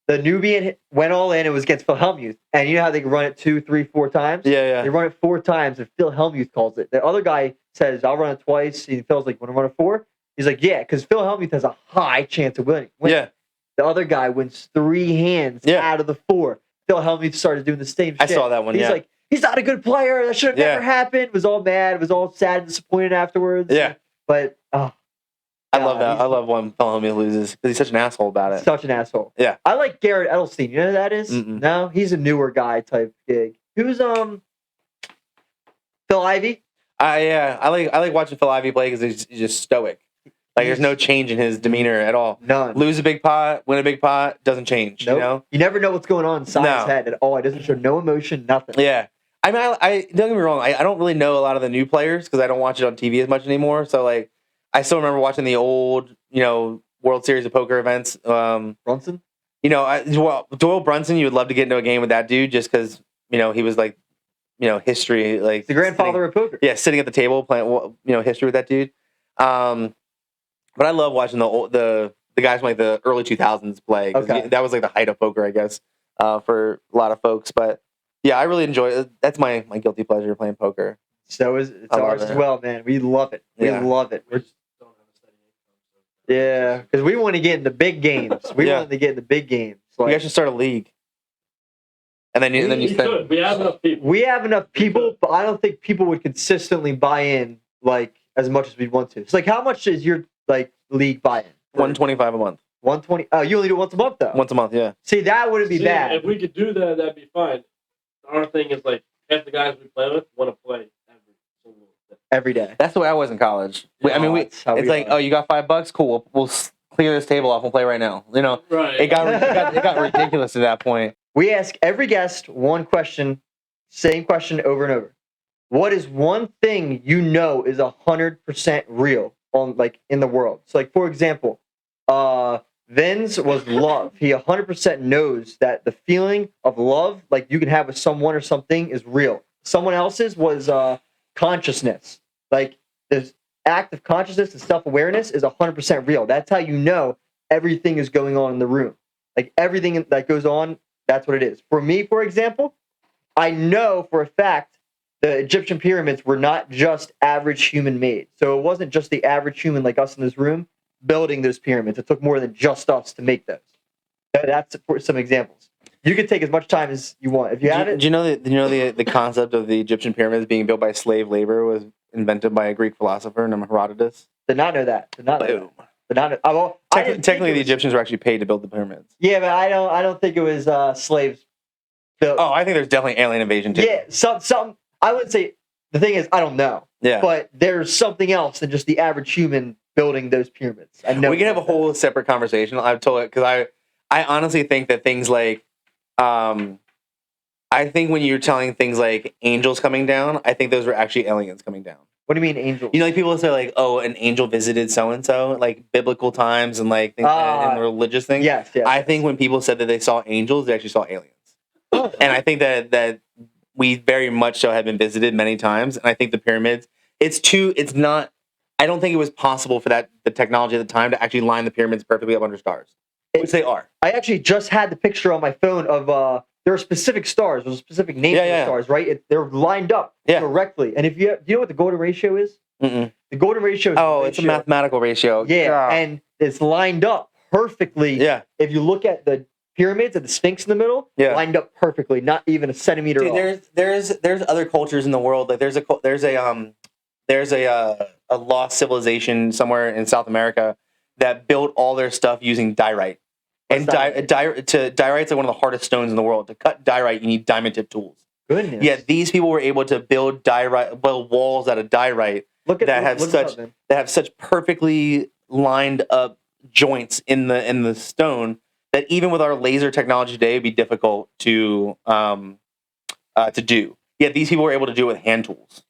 the newbie went all in. It was against Phil Hellmuth. And you know how they run it 2, 3, 4 times?
Yeah.
They run it 4 times, and Phil Hellmuth calls it. The other guy says, "I'll run it twice." And Phil's like, "Want to run it 4?" He's like, "Yeah," because Phil Hellmuth has a high chance of winning.
Yeah.
The other guy wins 3 hands out of the 4. Phil Hellmuth started doing the same shit.
I saw that one,
He's like, "He's not a good player. That should have never happened." Was all mad. Was all sad and disappointed afterwards.
Yeah.
But,
I love that. I love when Phil Hellmuth loses because he's such an asshole about it.
Such an asshole.
Yeah.
I like Garrett Edelstein. You know who that is?
Mm-mm.
No? He's a newer guy type gig. Who's, Phil Ivey?
I like watching Phil Ivey play because he's just stoic. Like there's no change in his demeanor at all.
None.
Lose a big pot, win a big pot, doesn't change.
Nope. You never know what's going on inside his head at all. It doesn't show no emotion, nothing.
Yeah. I mean, I don't get me wrong. I don't really know a lot of the new players because I don't watch it on TV as much anymore. So like, I still remember watching the old, World Series of Poker events.
Brunson?
Doyle Brunson, you would love to get into a game with that dude just because, he was like, history. Like
the grandfather of poker.
Yeah, sitting at the table playing, history with that dude. But I love watching the guys from like the early 2000s play. That was like the height of poker, I guess, for a lot of folks. But yeah, I really enjoy it. That's my guilty pleasure playing poker.
So it's ours as well, man. We love it. We love it. Yeah, because we want to get into big games. We want to get into big games.
You guys should start a league. And then you spend.
We have enough people.
We have enough people, but I don't think people would consistently buy in like as much as we'd want to. It's like, how much is your league buy in?
$125 a month.
120. Oh, you only do it once a month though.
Once a month, yeah.
See, that wouldn't be bad.
If we could do that, that'd be fine. Our thing is like, half the guys we play with want to play
every day.
That's the way I was in college. It's like, oh, you got $5? Cool. We'll clear this table off. We'll play right now.
Right.
It got ridiculous at that point.
We ask every guest one question, same question over and over. What is one thing is 100% real in the world? So, for example, Vin's was love. He 100% knows that the feeling of love, like you can have with someone or something, is real. Someone else's was consciousness. Like this act of consciousness and self-awareness is 100% real. That's how you know everything is going on in the room. Like everything that goes on, that's what it is. For me, for example, I know for a fact the Egyptian pyramids were not just average human made. So it wasn't just the average human like us in this room building those pyramids. It took more than just us to make those. That's some examples. You can take as much time as you want. If you have it,
Do you know the concept of the Egyptian pyramids being built by slave labor was invented by a Greek philosopher named Herodotus?
did not know that. Did not know
Boom.
that. Did not know. Well, I didn't think
Technically,
it
the
was-
Egyptians were actually paid to build the pyramids.
Yeah, but I don't think it was slaves built.
Oh, I think there's definitely alien invasion too.
Yeah, some. I would say the thing is I don't know.
Yeah.
But there's something else than just the average human building those pyramids. I know
We can have a whole separate conversation. I've told it because I honestly think that things like, I think when you're telling things like angels coming down, I think those were actually aliens coming down.
What do you mean angels?
You know, like people say like, oh, an angel visited so and so, like biblical times and like things and religious things.
Yes.
I think when people said that they saw angels, they actually saw aliens. And I think that we very much so have been visited many times. And I think the pyramids, it's not, I don't think it was possible for the technology at the time to actually line the pyramids perfectly up under stars, which they are.
I actually just had the picture on my phone of there are specific stars. There's a specific name for the stars, right? They're lined up correctly. And if do you know what the golden ratio is?
Mm-mm.
The golden ratio is
It's a mathematical ratio.
Yeah, and it's lined up perfectly.
Yeah.
If you look at the pyramids and the Sphinx in the middle, lined up perfectly, not even a centimeter off.
There's other cultures in the world. Like there's a lost civilization somewhere in South America that built all their stuff using diorite. And diorite's like one of the hardest stones in the world. To cut diorite, you need diamond tip tools.
Goodness.
Yet these people were able to build walls out of diorite that have such perfectly lined up joints in the stone that even with our laser technology today, it'd be difficult to do. Yet these people were able to do it with hand tools.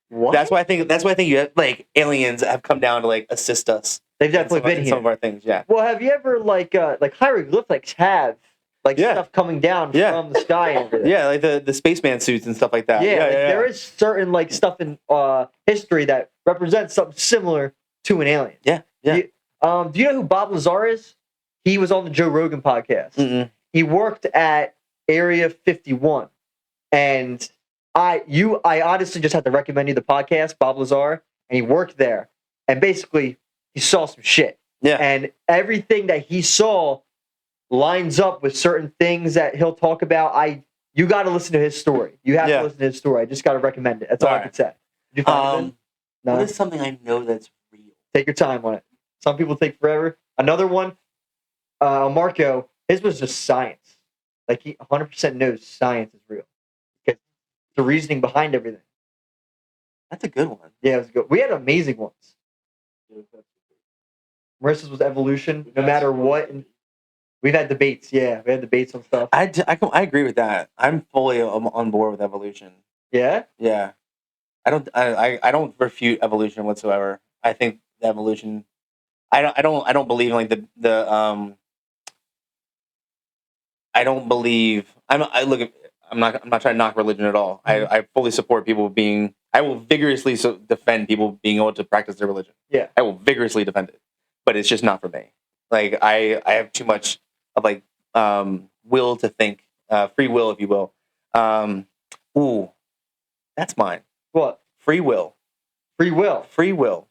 What?
That's why I think you have, like, aliens have come down to like assist us.
They've definitely been here.
Some of our things, yeah.
Well, have you ever like hieroglyphics have stuff coming down from the sky and everything?
Yeah, like the spaceman suits and stuff like that.
There is certain like stuff in history that represents something similar to an alien.
Yeah.
Do you know who Bob Lazar is? He was on the Joe Rogan podcast.
Mm-mm.
He worked at Area 51, and I honestly just have to recommend you the podcast, Bob Lazar, and he worked there, and basically he saw some shit.
Yeah.
And everything that he saw lines up with certain things that he'll talk about. You got to listen to his story. You have to listen to his story. I just got to recommend it. That's all I can say. Did you find it? No?
What is something I know that's real?
Take your time on it. Some people take forever. Another one, Marco, his was just science. Like he 100% knows science is real. Okay. The reasoning behind everything.
That's a good one.
Yeah, it was good. We had amazing ones. Marissa's was evolution, no matter what. And we've had debates. Yeah, we had debates on stuff.
I agree with that. I'm fully on board with evolution.
Yeah?
Yeah. I don't refute evolution whatsoever. I think evolution. I don't believe in like the I don't believe I'm not trying to knock religion at all. I fully support people being. I will vigorously defend people being able to practice their religion.
Yeah,
I will vigorously defend it, but it's just not for me. Like I have too much of like will to think, free will, if you will. Ooh, that's mine.
What?
Free will.
Free will.
Free will.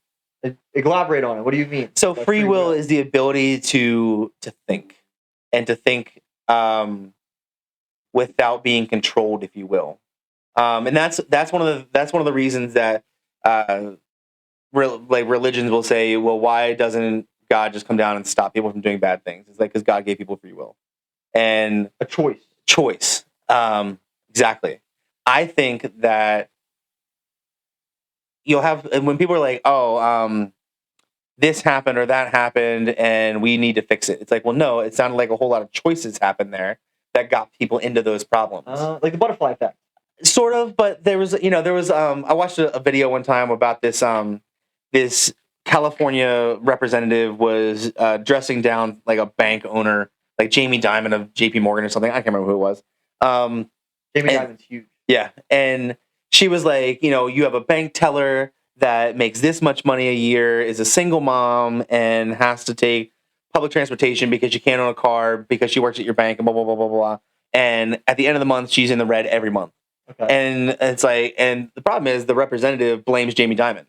Elaborate on it. What do you mean?
So free will is the ability to think and to think without being controlled, if you will. And that's one of the reasons that religions will say, well, why doesn't God just come down and stop people from doing bad things? It's like because God gave people free will and
a choice.
Exactly. I think that you'll have when people are like, oh, this happened or that happened and we need to fix it. It's like, well, no, it sounded like a whole lot of choices happened there that got people into those problems.
Like the butterfly effect.
Sort of, but there was I watched a video one time about this this California representative was dressing down like a bank owner, like Jamie Dimon of JP Morgan or something. I can't remember who it was.
Jamie Dimon's huge.
Yeah, and she was like, you have a bank teller that makes this much money a year, is a single mom, and has to take public transportation because she can't own a car because she works at your bank and blah, blah, blah, blah, blah. And at the end of the month, she's in the red every month. Okay. And it's like, and the problem is the representative blames Jamie Dimon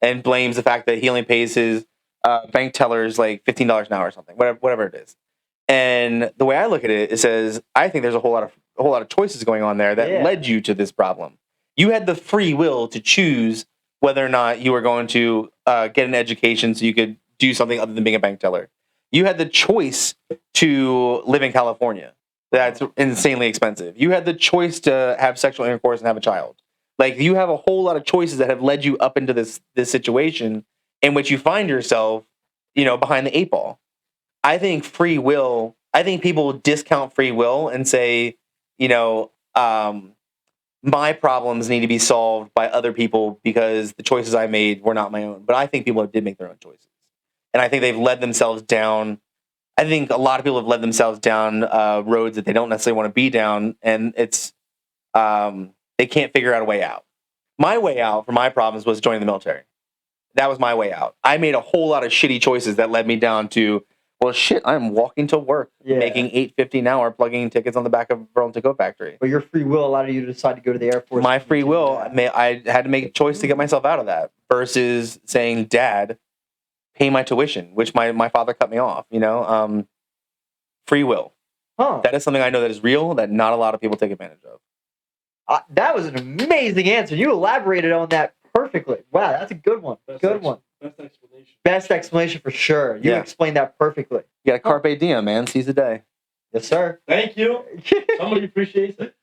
and blames the fact that he only pays his bank tellers like $15 an hour or something, whatever it is. And the way I look at it, it says I think there's a whole lot of choices going on there that led you to this problem. You had the free will to choose whether or not you were going to get an education so you could do something other than being a bank teller. You had the choice to live in California. That's insanely expensive. You had the choice to have sexual intercourse and have a child. Like, you have a whole lot of choices that have led you up into this situation in which you find yourself, behind the 8 ball. I think people discount free will and say, my problems need to be solved by other people because the choices I made were not my own. But I think people did make their own choices. And I think they've led themselves down. I think a lot of people have led themselves down roads that they don't necessarily want to be down. And it's, they can't figure out a way out. My way out for my problems was joining the military. That was my way out. I made a whole lot of shitty choices that led me down to, well, shit, I'm walking to work, making $8.50 an hour, plugging in tickets on the back of Burlington Coat Factory.
But your free will allowed you to decide to go to the Air Force.
My free will, I had to make a choice to get myself out of that versus saying, Dad, pay my tuition, which my father cut me off, free will.
Huh.
That is something I know that is real that not a lot of people take advantage of.
That was an amazing answer. You elaborated on that perfectly. Wow, that's a good one.
Best explanation.
Best explanation for sure. You explained that perfectly.
You got a carpe diem, man. Seize the day.
Yes, sir.
Thank you. Somebody appreciates it.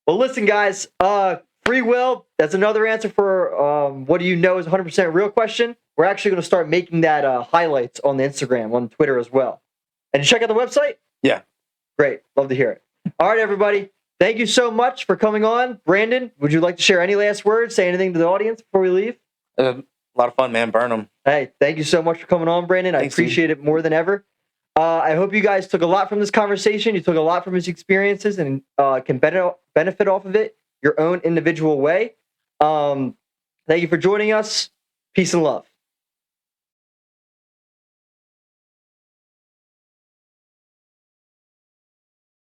Well, listen, guys. Free will. That's another answer for what do you know is 100% real question. We're actually going to start making that highlights on the Instagram, on Twitter as well. And you check out the website?
Yeah.
Great. Love to hear it. All right, everybody. Thank you so much for coming on. Brandon, would you like to share any last words? Say anything to the audience before we leave?
A lot of fun, man. Burn them.
Hey, thank you so much for coming on, Brandon.
Thanks,
I appreciate it more than ever. I hope you guys took a lot from this conversation. You took a lot from his experiences and can benefit off of it your own individual way. Thank you for joining us. Peace and love.